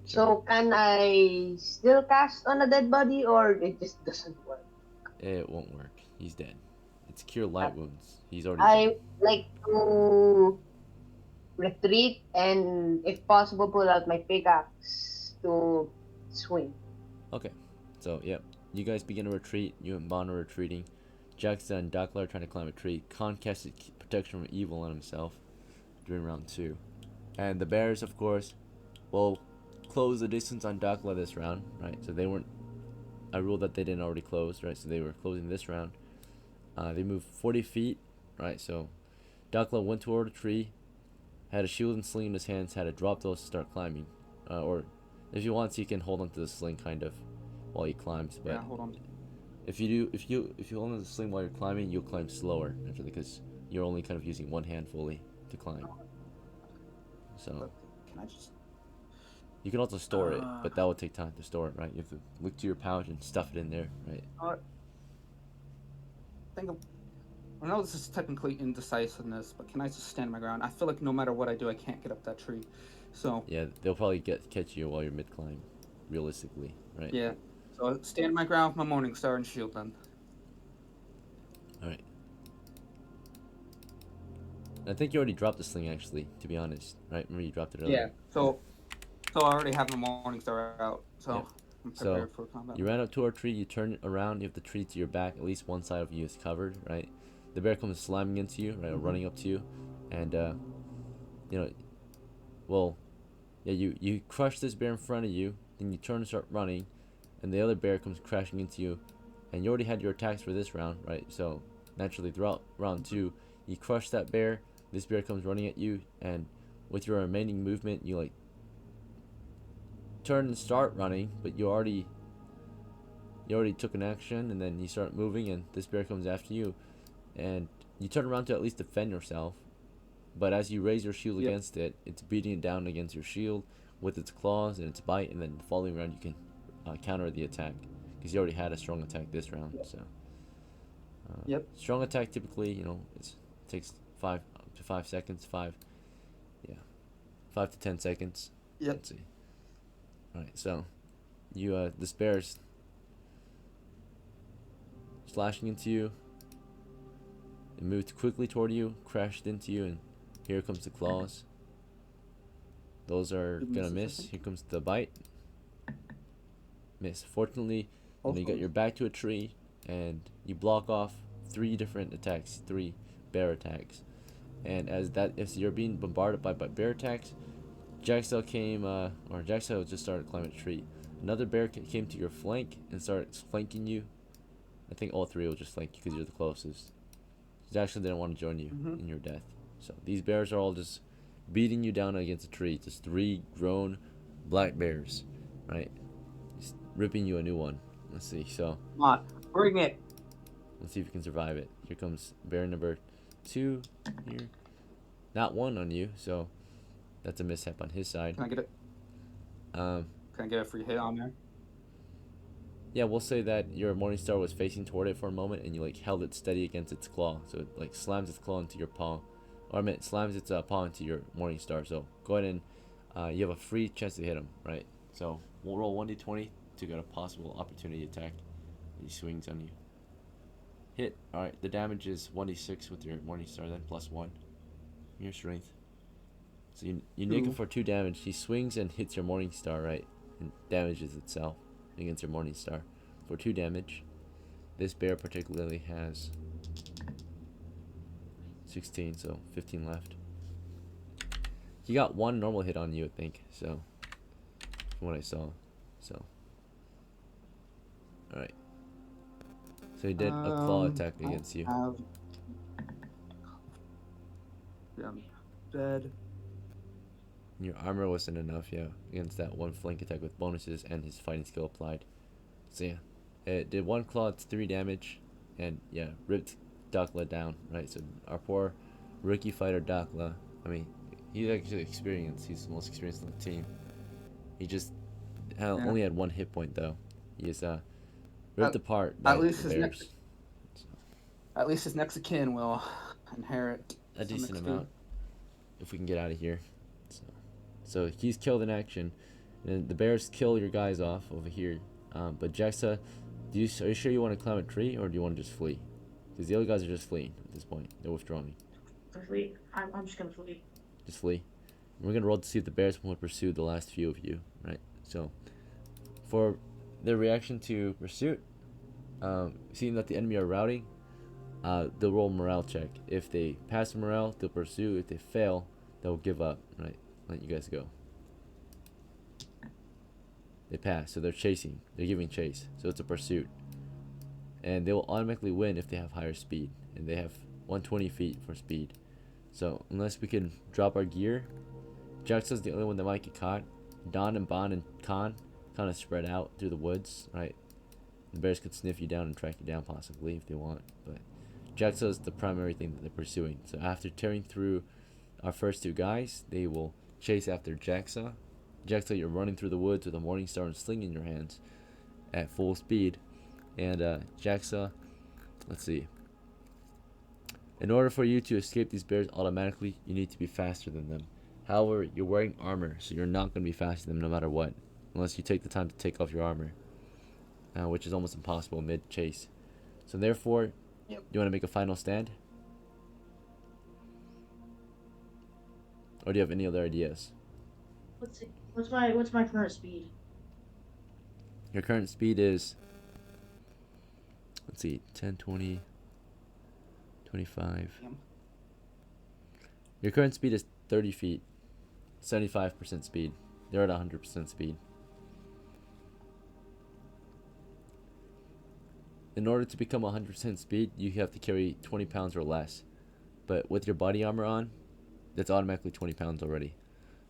So can I still cast on a dead body, or it just doesn't work? It won't work. He's dead. It's cure light wounds. He's already I dead. like to retreat and, if possible, pull out my pickaxe to swing. Okay. So, yep. You guys begin to retreat. You and Bond are retreating. JAXSA and DOCKLA are trying to climb a tree. CAHN casted protection from evil on himself during round 2. And the bears, of course, will close the distance on DOCKLA this round, right? So they weren't... I ruled that they didn't already close, right? So they were closing this round. They moved 40 feet, right? So DOCKLA went toward a tree, had a shield and sling in his hands, had to drop those to start climbing. Or if you want, you can hold onto the sling kind of while he climbs. But Yeah, hold on. if you hold onto the sling while you're climbing, you'll climb slower naturally because you're only kind of using one hand fully to climb. So But can I just? you can also store it, but that will take time to store it, right? You have to look to your pouch and stuff it in there, right? I know this is technically indecisiveness, but can I just stand my ground? I feel like no matter what I do, I can't get up that tree. So Yeah, they'll probably catch you while you're mid climb, realistically, right? yeah, so I stand my ground with my morning star and shield then. All right. I think you already dropped the sling, actually, to be honest, right? Remember you dropped it earlier. Yeah. So I already have my morning star out. So Yeah. I'm So, prepared for combat. You ran up to our tree, you turn it around, you have the tree to your back, at least one side of you is covered, right? The bear comes slamming into you, right, or running up to you, and, you know, well, yeah, you crush this bear in front of you, then you turn and start running, and the other bear comes crashing into you, and you already had your attacks for this round, right? So, naturally, throughout round 2, you crush that bear, this bear comes running at you, and with your remaining movement, you, like, turn and start running, but you already took an action, and then you start moving, and this bear comes after you, and you turn around to at least defend yourself, but as you raise your shield against it, it's beating it down against your shield with its claws and its bite, and then the following round you can counter the attack because you already had a strong attack this round. So strong attack typically, it takes 5 to 5 seconds, 5 to 10 seconds. Yep. Let's see. All right, so you this bear's slashing into you. It moved quickly toward you, crashed into you, and here comes the claws. Those are gonna miss. Here comes the bite. Miss. Fortunately, you got your back to a tree, and you block off 3 different attacks, 3 bear attacks. And as you're being bombarded by bear attacks, JAXSA just started climbing a tree. Another bear came to your flank and started flanking you. I think all 3 will just flank you because you're the closest. JAXSA didn't want to join you in your death. So these bears are all just beating you down against a tree. Just 3 grown black bears, right? Just ripping you a new one. Let's see. So Come on, bring it. let's see if you can survive it. Here comes bear number 2 here. Not 1 on you, so that's a mishap on his side. Can I get it? Can I get a free hit on there? Yeah, we'll say that your Morningstar was facing toward it for a moment, and you like held it steady against its claw, so it like slams its claw into your paw, or I mean, it slams its paw into your Morningstar. So go ahead and you have a free chance to hit him, right? So we'll roll 1d20 to get a possible opportunity attack. He swings on you. Hit. All right. The damage is 1d6 with your Morningstar, then +1. Your strength. So you nick him for 2 damage. He swings and hits your Morningstar, right, and damages itself against your Morningstar for 2 damage. This bear particularly has 16, so 15 left. He got 1 normal hit on you, I think, so from what I saw. So alright. So he did a claw attack against you. Yeah, I'm dead. Your armor wasn't enough, against that 1 flank attack with bonuses and his fighting skill applied. So yeah, it did 1 claw, it's 3 damage, and ripped DOCKLA down, right? So our poor rookie fighter DOCKLA, I mean, he's actually experienced, he's the most experienced on the team. He just only had 1 hit point though. He is ripped apart by at least the his bears. At least his next of kin will inherit A decent XP. amount, if we can get out of here. So he's killed in action, and the bears kill your guys off over here. But JAXSA, are you sure you want to climb a tree, or do you want to just flee? Because the other guys are just fleeing at this point. They're withdrawing. Flee. I'm just gonna flee. Just flee. We're gonna roll to see if the bears will pursue the last few of you, right? So, for their reaction to pursuit, seeing that the enemy are routing, they'll roll a morale check. If they pass the morale, they'll pursue. If they fail, they'll give up, right? Let you guys go. They pass, so they're chasing. They're giving chase, so it's a pursuit. And they will automatically win if they have higher speed, and they have 120 feet for speed. So unless we can drop our gear, JAXSA's the only one that might get caught. DAHN and BAHN and CAHN kind of spread out through the woods, right? The bears could sniff you down and track you down possibly if they want, but JAXSA is the primary thing that they're pursuing. So after tearing through our first two guys, they will chase after JAXSA. JAXSA, you're running through the woods with a morning star and sling in your hands at full speed. And JAXSA, let's see. In order for you to escape these bears automatically, you need to be faster than them. However, you're wearing armor, so you're not going to be faster than them no matter what, unless you take the time to take off your armor, which is almost impossible mid-chase. So therefore, Yep. you want to make a final stand? Or do you have any other ideas? What's my current speed? Your current speed is, let's see, 10, 20, 25. Damn. Your current speed is 30 feet, 75% speed. They're at 100% speed. In order to become 100% speed, you have to carry 20 pounds or less. But with your body armor on, that's automatically 20 pounds already.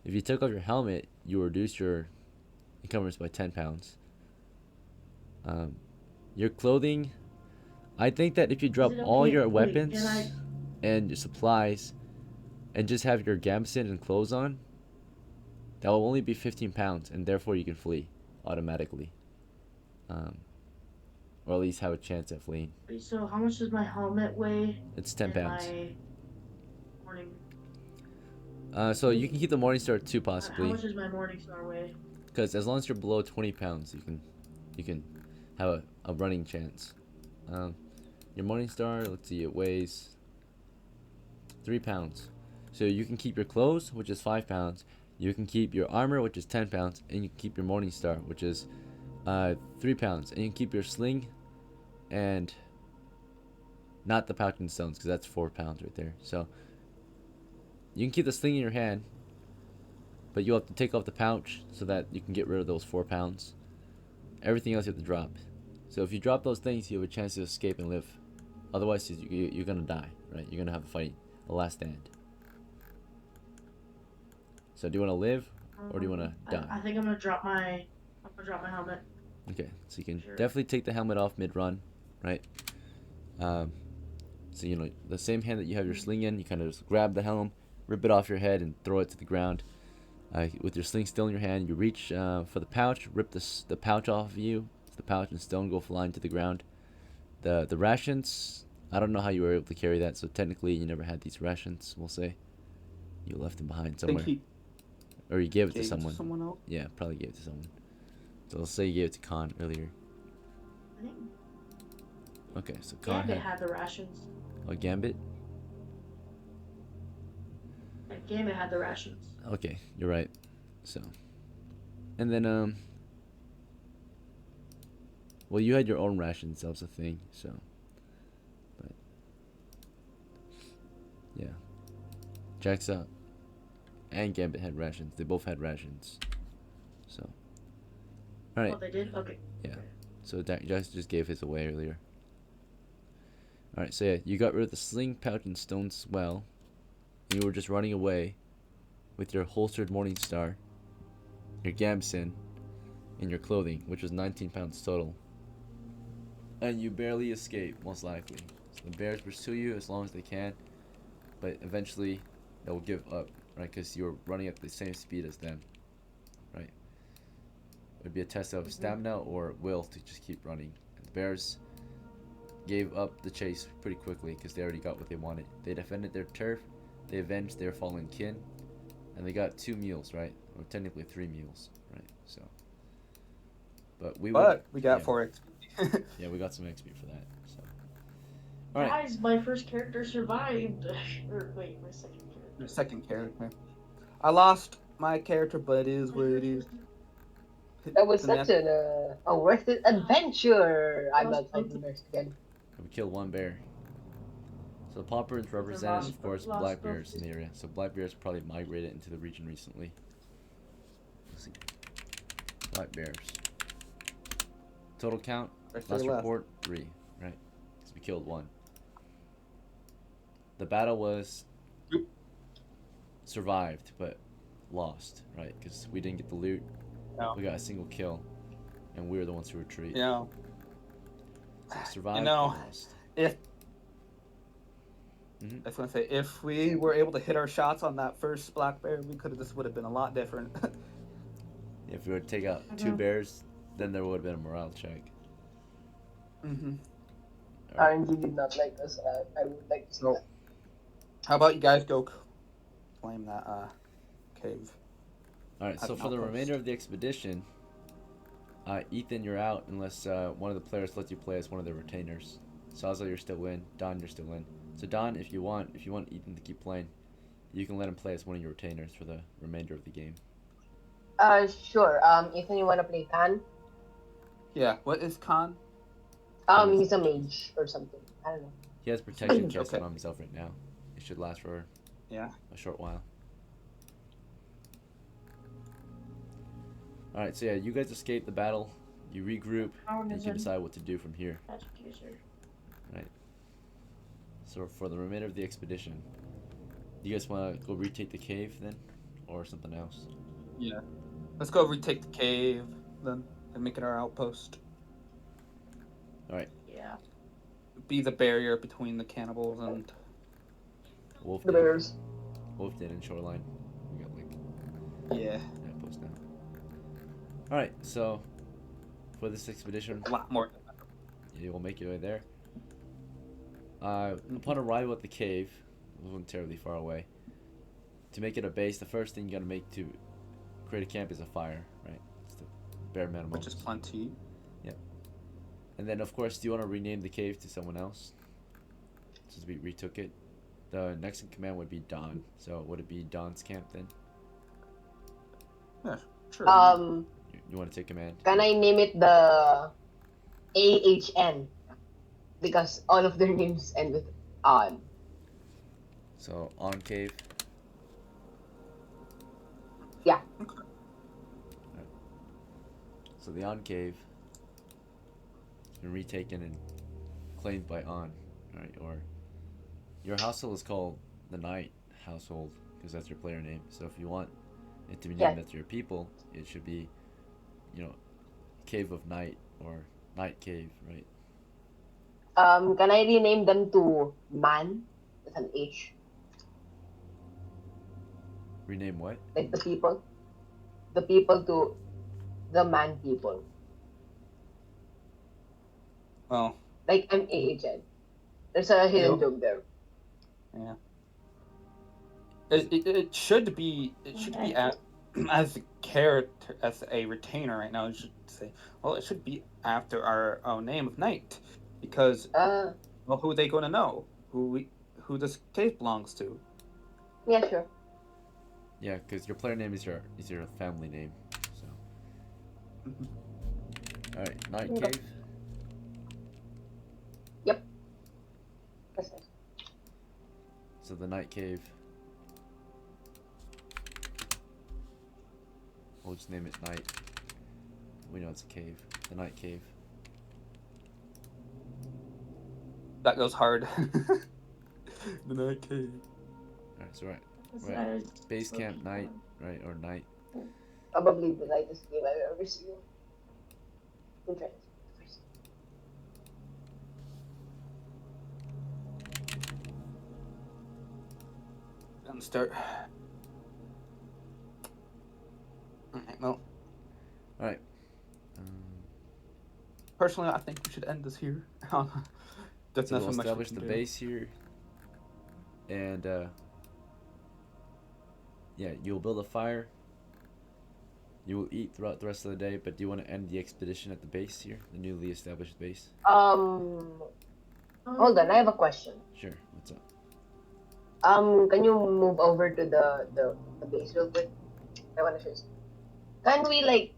If you took off your helmet, you reduce your encumbrance by 10 pounds. Your clothing, I think that if you drop Is it all okay- your wait, weapons can I- and your supplies and just have your gambeson and clothes on, that will only be 15 pounds, and therefore you can flee automatically. Or at least have a chance at fleeing. Wait, so how much does my helmet weigh? It's 10 and pounds. My morning. So you can keep the morning star too, How possibly, much does my morning star weigh? because as long as you're below 20 pounds, you can have a running chance. Your morning star, let's see, it weighs 3 pounds. So you can keep your clothes, which is 5 pounds. You can keep your armor, which is 10 pounds, and you can keep your morning star, which is 3 pounds, and you can keep your sling, and not the pouch and stones, because that's 4 pounds right there. So you can keep the sling in your hand, but you have to take off the pouch so that you can get rid of those 4 pounds. Everything else you have to drop. So if you drop those things, you have a chance to escape and live. Otherwise, you're gonna die, right? You're gonna have a fight, a last stand. So do you want to live, or do you want to die? I think I'm gonna drop my helmet. Okay, so you can Sure. definitely take the helmet off mid-run, right? So you know, the same hand that you have your sling in, you kind of just grab the helm, rip it off your head, and throw it to the ground. With your sling still in your hand, you reach for the pouch, rip the pouch off of you. The pouch and stone go flying to the ground. The rations, I don't know how you were able to carry that, so technically you never had these rations, we'll say. You left them behind I think somewhere. he Or you gave it gave to it someone. to someone else. Yeah, probably gave it to someone. So let's say you gave it to Khan earlier. I think Okay, so Khan Gambit had had the rations. a Gambit. Like, Gambit had the rations. Okay, you're right. So, and then well, you had your own rations. That was the thing. So, but yeah, JAXSA and Gambit had rations. They both had rations. So, all right. Oh, they did? Okay. Yeah. So JAXSA just gave his away earlier. All right. So yeah, you got rid of the sling, pouch, and stones as well. And you were just running away with your holstered morning star, your gambeson, and your clothing, which was 19 pounds total. And you barely escape, most likely. So the bears pursue you as long as they can, but eventually they will give up, right? Because you're running at the same speed as them, right? It would be a test of stamina or will to just keep running. And the bears gave up the chase pretty quickly because they already got what they wanted. They defended their turf, they avenged their fallen kin, and they got 2 meals, right? Or technically 3 meals, right? So, but we But we got yeah. 4 Yeah, we got some XP for that. So, All right. Guys, my first character survived. Or wait, my second character. Your second character. I lost my character, but it is what it is. That was The such next- a worth it adventure. I'm not Lost fighting both- bears again. We killed one bear. So PAWPRINTS represent, lost- of course, lost black both- bears in the area. So black bears probably migrated into the region recently. Let's see. Black bears. Total count, There's last three left. report, 3, right? Because we killed 1. The battle was Yep. survived, but lost, right? Because we didn't get the loot. No. We got a single kill, and we were the ones who retreat. Yeah. So survived, know, but lost. If Mhm. I was gonna say, if we were able to hit our shots on that first black bear, we could have. This would have been a lot different. If we were to take out 2 bears, then there would have been a morale check. Mm-hmm. RNG did not like us. I would like to see So, that. how about you guys go claim that cave? Alright, so Have for the outposts. remainder of the expedition, Ethan, you're out unless one of the players lets you play as one of the retainers. Saza, you're still in. Don, you're still in. So Don, if you want Ethan to keep playing, you can let him play as one of your retainers for the remainder of the game. Sure. Ethan, you wanna play CAHN? Yeah. What is Khan? He's a mage or something. I don't know. He has protection casted Okay. on himself right now. It should last for Yeah. a short while. Alright, so yeah, you guys escape the battle, you regroup, Power and you is can in decide what to do from here. magic user. So for the remainder of the expedition, you guys want to go retake the cave then? Or something else? Yeah. Let's go retake the cave then and make it our outpost. Yeah. Be the barrier between the cannibals and. The WOLFDEN. bears. WOLFDEN and Shoreline. We got like Yeah. that post now. Alright, so for this expedition, A lot more. you will make your way there. Upon arrival at the cave, it wasn't terribly far away. To make it a base, the first thing you gotta make to create a camp is a fire, right? It's the bare minimum. Which is plenty. And then, of course, do you want to rename the cave to someone else? Since we retook it. The next in command would be Dawn. So would it be Dawn's camp then? Yeah. Sure. You want to take command? Can I name it the AHN? Because all of their names end with on. So on cave. Yeah. So the on cave has been retaken and claimed by On, right? Or your household is called the Night Household because that's your player name. So if you want it to be named Yeah. after your people, it should be, Cave of Night or Night Cave, right? Can I rename them to Man with an H? Rename what? Like the people? The people to the Man people. Well, Like MAHN. There's a hidden Yep. joke there. yeah. It should be as a character, as a retainer right now. It should say, well, it should be after our own name of Knight, because well, who are they going to know? Who this cave belongs to? Yeah, sure. Yeah, because your player name is your family name. So. All right, Night Yep. Cave. That's nice. So the Night Cave. We'll just name it Night. We know it's a cave. The Night Cave. That goes hard. The Night Cave. Alright, so right. That's Right. nice. Base camp Low-key Night, fun. right? Or Night. Probably the lightest game I've ever seen. Interesting. And start. Alright, well, Alright. personally, I think we should end this here. There's So we'll nothing much we establish can the do. base here. And, yeah, you'll build a fire. You will eat throughout the rest of the day, but do you want to end the expedition at the base here? The newly established base? Hold on, I have a question. Sure. What's up? Can you move over to the base real quick? I wanna show you. Can we like,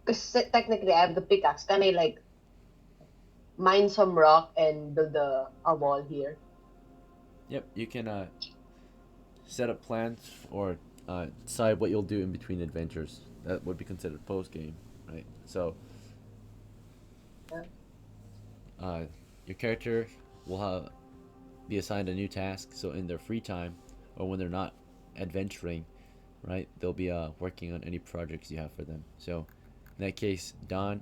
cause technically I have the pickaxe. Can I like mine some rock and build a wall here? Yep. You can set up plans or decide what you'll do in between adventures. That would be considered post game, right? So, Yeah. your character will be assigned a new task. So in their free time or when they're not adventuring, right, they'll be working on any projects you have for them. So in that case, Don,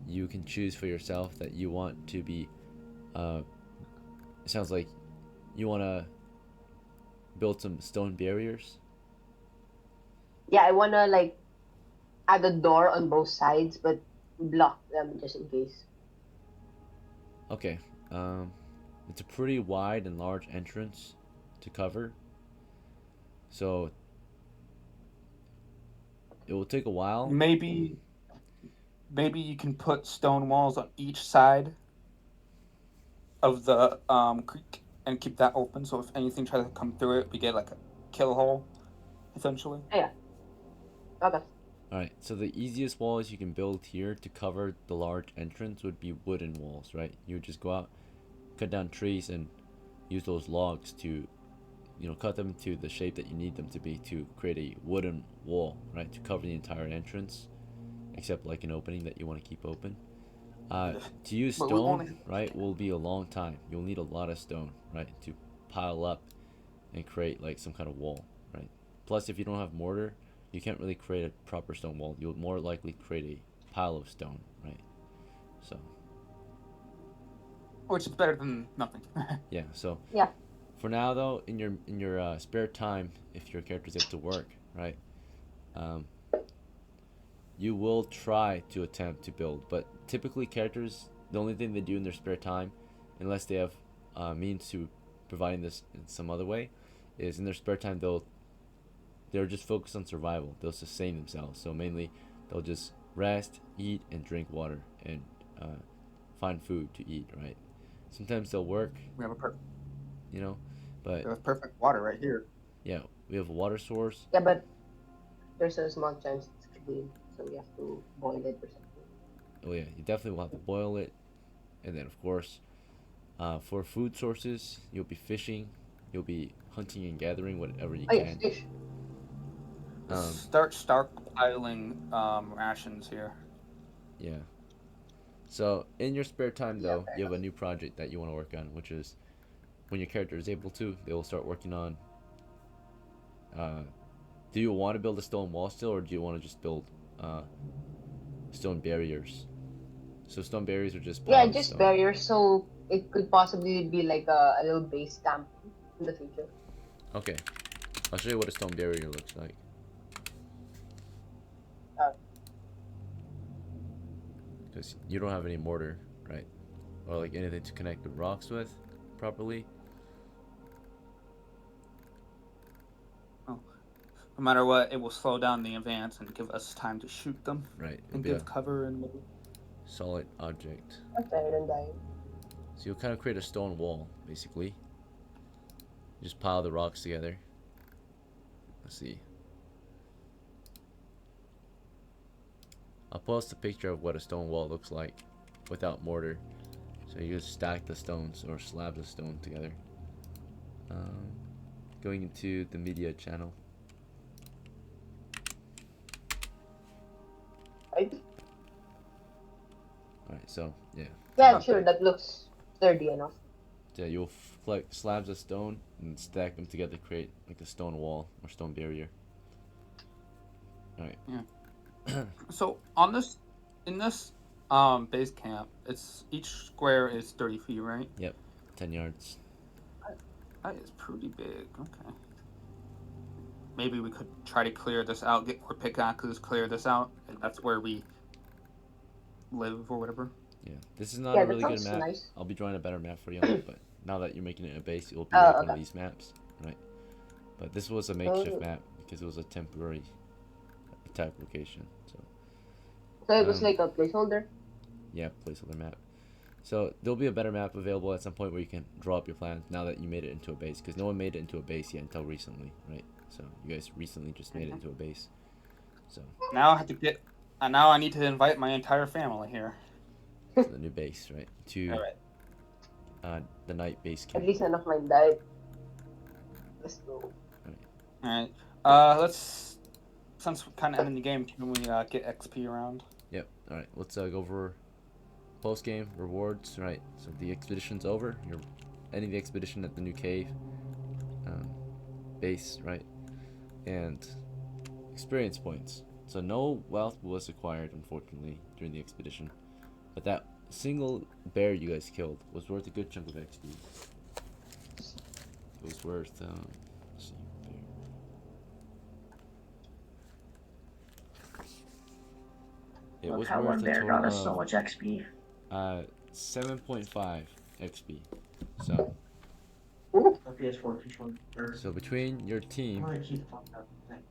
you can choose for yourself that you want to be. It sounds like you want to build some stone barriers. Yeah, I wanna like add a door on both sides, but block them just in case. Okay. It's a pretty wide and large entrance to cover. So it will take a while. Maybe you can put stone walls on each side of the creek and keep that open. So if anything tries to come through it, we get like a kill hole, essentially. Yeah. Okay. Alright, so the easiest walls you can build here to cover the large entrance would be wooden walls, right? You would just go out, cut down trees, and use those logs to, cut them to the shape that you need them to be to create a wooden wall, right? To cover the entire entrance, except like an opening that you want to keep open. To use But we stone, only- right, will be a long time. You'll need a lot of stone, right, to pile up and create like some kind of wall, right? Plus, if you don't have mortar, you can't really create a proper stone wall. You'll more likely create a pile of stone, right? So Which is better than nothing. yeah. So Yeah. for now, though, in your spare time, if your character's able to work, right, you will try to attempt to build. But typically, characters, the only thing they do in their spare time, unless they have means to providing this in some other way, is in their spare time they're just focused on survival. They'll sustain themselves. So mainly, they'll just rest, eat, and drink water, and find food to eat. Right. Sometimes they'll work, we have but perfect water right here. yeah, we have a water source. Yeah, but there's a small chance it's clean, so we have to boil it or something. Oh yeah, you definitely will have to boil it, and then of course, for food sources, you'll be fishing, you'll be hunting and gathering whatever you Oh yes, can. fish. Start stockpiling rations here. Yeah. So in your spare time, Yeah, though, fair you have a enough. new project that you want to work on, which is when your character is able to, they will start working on. Do you want to build a stone wall still, or do you want to just build stone barriers? So stone barriers are just Yeah, piled just stone. barriers, so it could possibly be like a little base camp in the future. Okay, I'll show you what a stone barrier looks like. Because you don't have any mortar, right? Or like anything to connect the rocks with properly. No matter what, it will slow down the advance and give us time to shoot them Right. It'll and be a give cover and. solid object. That's better than dying. So you'll kind of create a stone wall, basically. Just pile the rocks together. Let's see. I'll post a picture of what a stone wall looks like without mortar. So you just stack the stones or slabs of stone together. Going into the media channel. Right? Alright, so yeah. Yeah, Not sure, bad. that looks sturdy enough. So yeah, you'll collect slabs of stone and stack them together to create like a stone wall or stone barrier. Alright. So in this base camp, it's each square is 30 feet, right? 10 yards. That is pretty big. Okay. Maybe we could try to clear this out, get more pickaxes, clear this out, and that's where we live or whatever. Yeah, this is not Yeah, a that really good sounds map. nice. I'll be drawing a better map for you on it, but now that you're making it a base, it'll be like one of Okay. these maps, right? But this was a makeshift Oh. map because it was a temporary attack location. So So it was Um, like a placeholder. yeah, placeholder map. So there'll be a better map available at some point where you can draw up your plans now that you made it into a base, because no one made it into a base yet until recently, right? So you guys recently just made it into a base. So Now I have to get. Now I need to invite my entire family here. to the new base, right? To Alright. the night base At camp. least none of mine died. Let's go. Alright. Let's. Since we're kind of ending the game, can we get XP around? Yep. All right. Let's go over post game rewards. Right. So the expedition's over. You're ending the expedition at the new cave base, right? And experience points. So no wealth was acquired, unfortunately, during the expedition, but that single bear you guys killed was worth a good chunk of XP. It was worth. Let's see, bear. It Look was how worth one a bear total got us so of much XP. 7.5 XP. So PS4 controller. so between your team, I'm gonna keep talking about that.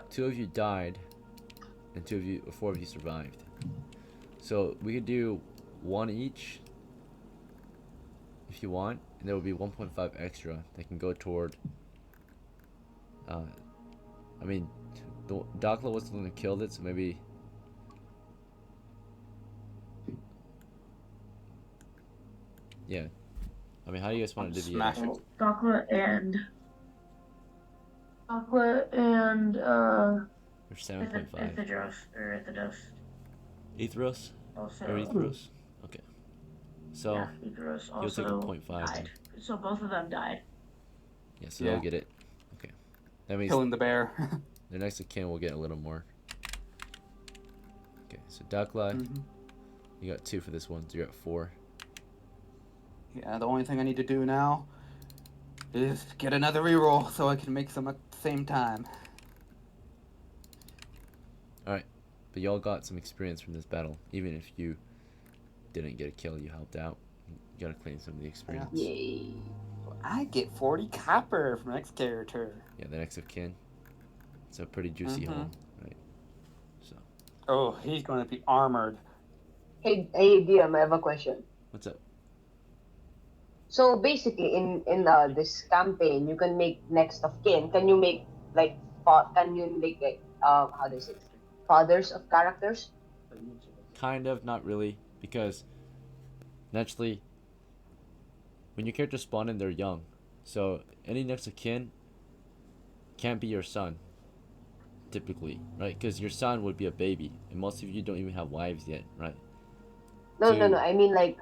2 of you died, and 4 of you survived. So we could do 1 each if you want, and there will be 1.5 extra that can go toward. I mean, DOCKLA was the one who killed it, so maybe. Yeah. I mean, how do you guys want to divvy it up? Smash it. DOCKLA and There's 7.5. ITHBROSE. ITHBROSE? Also, Or ITHBROSE? Okay. So, yeah, ITHBROSE you'll take a also 0.5 died. then. So both of them died. Yeah, so Yeah. they'll get it. Okay. That means Killing the bear. the next of kin will get a little more. Okay, so DOCKLA, Mhm. you got 2 for this one, so you got 4. Yeah, the only thing I need to do now is get another reroll so I can make some at the same time. Alright, but y'all got some experience from this battle. Even if you didn't get a kill, you helped out. You gotta claim some of the experience. Yay. I get 40 copper from next character. Yeah, the next of kin. It's a pretty juicy haul, right? So, Oh, he's going to be armored. Hey, DM, I have a question. what's up? So basically, in this campaign, you can make next of kin. Can you make like can you make like how do you say fathers of characters? Kind of, not really, because naturally, when your characters spawn in, they're young. So, any next of kin can't be your son, typically, right? Because your son would be a baby, and most of you don't even have wives yet, right? No. I mean like,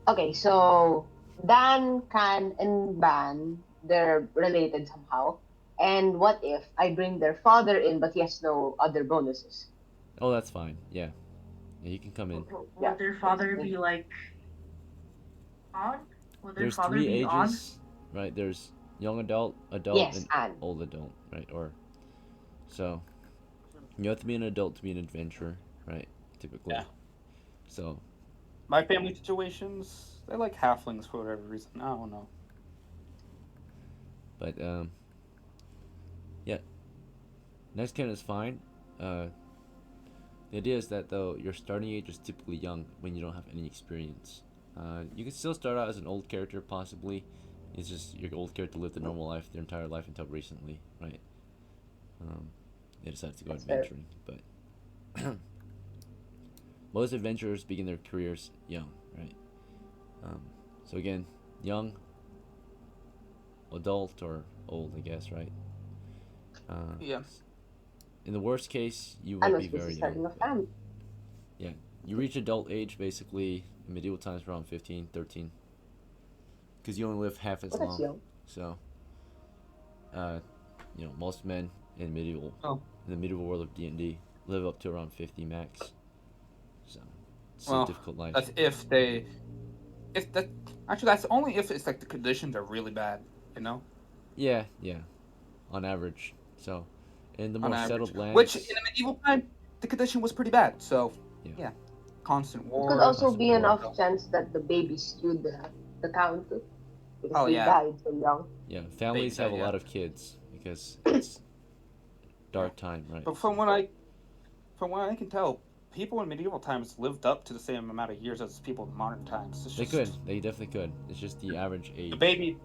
okay, so Dan, Can, and Ban, they're related somehow. And what if I bring their father in, but he has no other bonuses? Oh, that's fine. Yeah, you can come in. Would their father be like on? Would their There's father 3 be on? ages, right? There's young adult, Yes, and and old adult, right? Or so you have to be an adult to be an adventurer, right? Typically. Yeah. So My family situations, they like halflings for whatever reason. I don't know. but yeah. Next kin is fine. The idea is that though your starting age is typically young when you don't have any experience. You can still start out as an old character possibly. It's just your old character lived a normal life their entire life until recently, right? They decided to go That's fair. adventuring, but most adventurers begin their careers young, right? So again, young, adult, or old, I guess, right? Yeah. In the worst case, you I won't was be very busy starting young. a family. Yeah, you reach adult age basically in medieval times around 15, 13. Because you only live half as Well, that's long. young. So, most men in in the medieval world of D&D live up to around 50 max. So, it's a difficult life. That's actually that's only if it's like the conditions are really bad, you know? Yeah, on average. So, in the On more average. settled lands, Which in a medieval time, the condition was pretty bad. So Yeah. yeah, constant It war. could also Constant be war. enough chance that the baby skewed the count because Oh, they yeah. died so young. yeah, families have a yeah. lot of kids because it's dark time, right? But from what I can tell, people in medieval times lived up to the same amount of years as people in modern times. It's They just, could. They definitely could. It's just the average age. The baby.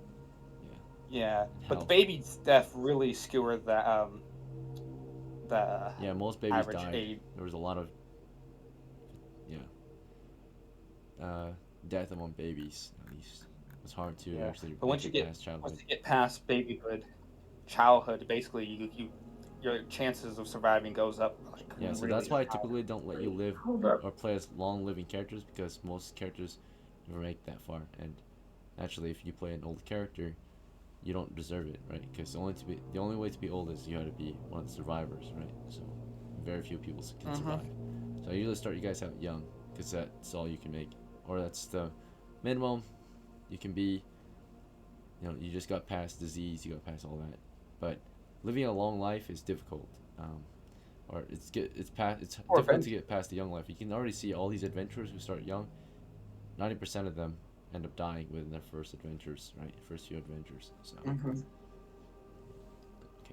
Yeah, but the Health. baby's death really skewered the Yeah, most babies average died. age. There was a lot of death among babies. At least it's hard to Yeah. actually But once make you it get past childhood. once you get past babyhood, childhood, basically your chances of surviving goes up. Like, Yeah, so really that's why I high. typically don't let you live Hold up. or play as long-living characters, because most characters never make that far. And naturally, if you play an old character, you don't deserve it, right? Because the only way to be old is you have to be one of the survivors, right? So very few people can survive. So I usually start you guys out young, because that's all you can make, or that's the minimum you can be. You know, you just got past disease, you got past all that. But living a long life is difficult. Or it's difficult to get past the young life. You can already see all these adventurers who start young. 90% of them end up dying within their first adventures, right? First few adventures. So.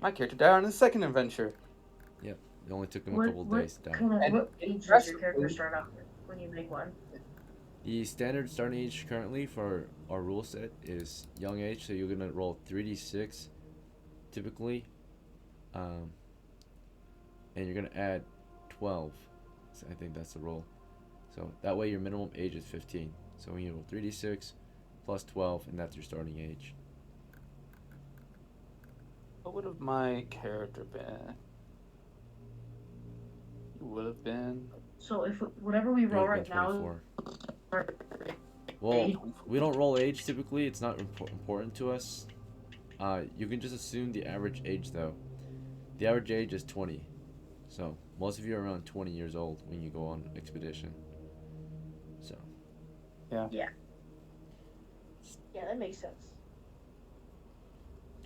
My character died on his second adventure. Yep. It only took them a couple of days to die. What age does your character start off with when you make one? The standard starting age currently for our rule set is young age, so you're gonna roll 3d6 typically, and you're gonna add 12. So I think that's the roll. So that way your minimum age is 15. So when you roll 3d6 plus 12, and that's your starting age. What would have my character been? He would have been. So if whatever we It roll would've been right now, 24. Well, we don't roll age typically. It's not important to us. You can just assume the average age though. The average age is 20. So most of you are around 20 years old when you go on expedition. So. yeah, that makes sense.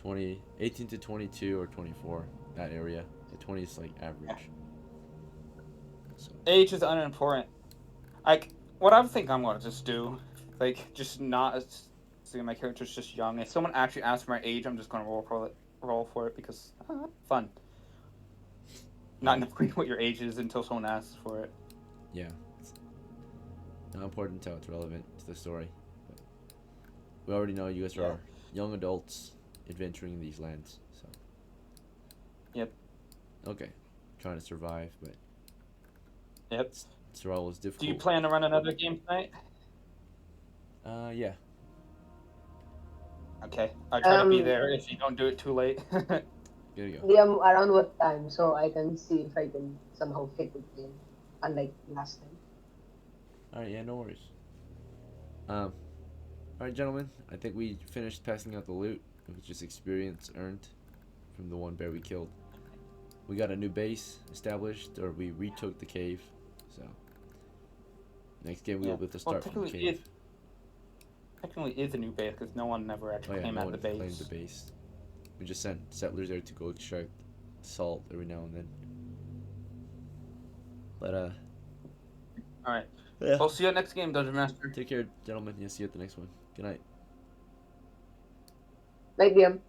18 to 22 or 24, that area. The 20 is like average. So. Age is unimportant. Like, what I think I'm gonna just do, like, just not see my character's just young. If someone actually asks for my age, I'm just gonna roll for it because fun. Not knowing what your age is until someone asks for it. Yeah, it's not important until it's relevant to the story. But we already know you guys are young adults adventuring in these lands, so. Yep. Okay, trying to survive, but. Yep. Survival is difficult. Do you plan to run another game tonight? Yeah. Okay, I'll try to be there if you don't do it too late. Good to go. DM around what time so I can see if I can somehow fit it in, unlike last time. Alright, yeah, no worries. Alright, gentlemen, I think we finished passing out the loot. It was just experience earned from the one bear we killed. We got a new base established, or we retook the cave, so next game we'll be able to start from the cave. Technically is a new base because no one ever actually came out of the base. Claimed the base. We just sent settlers there to go extract salt every now and then. But Alright. yeah. We'll see you at next game, Dungeon Master. Take care, gentlemen. Yeah, see you at the next one. Good night. Night, DM.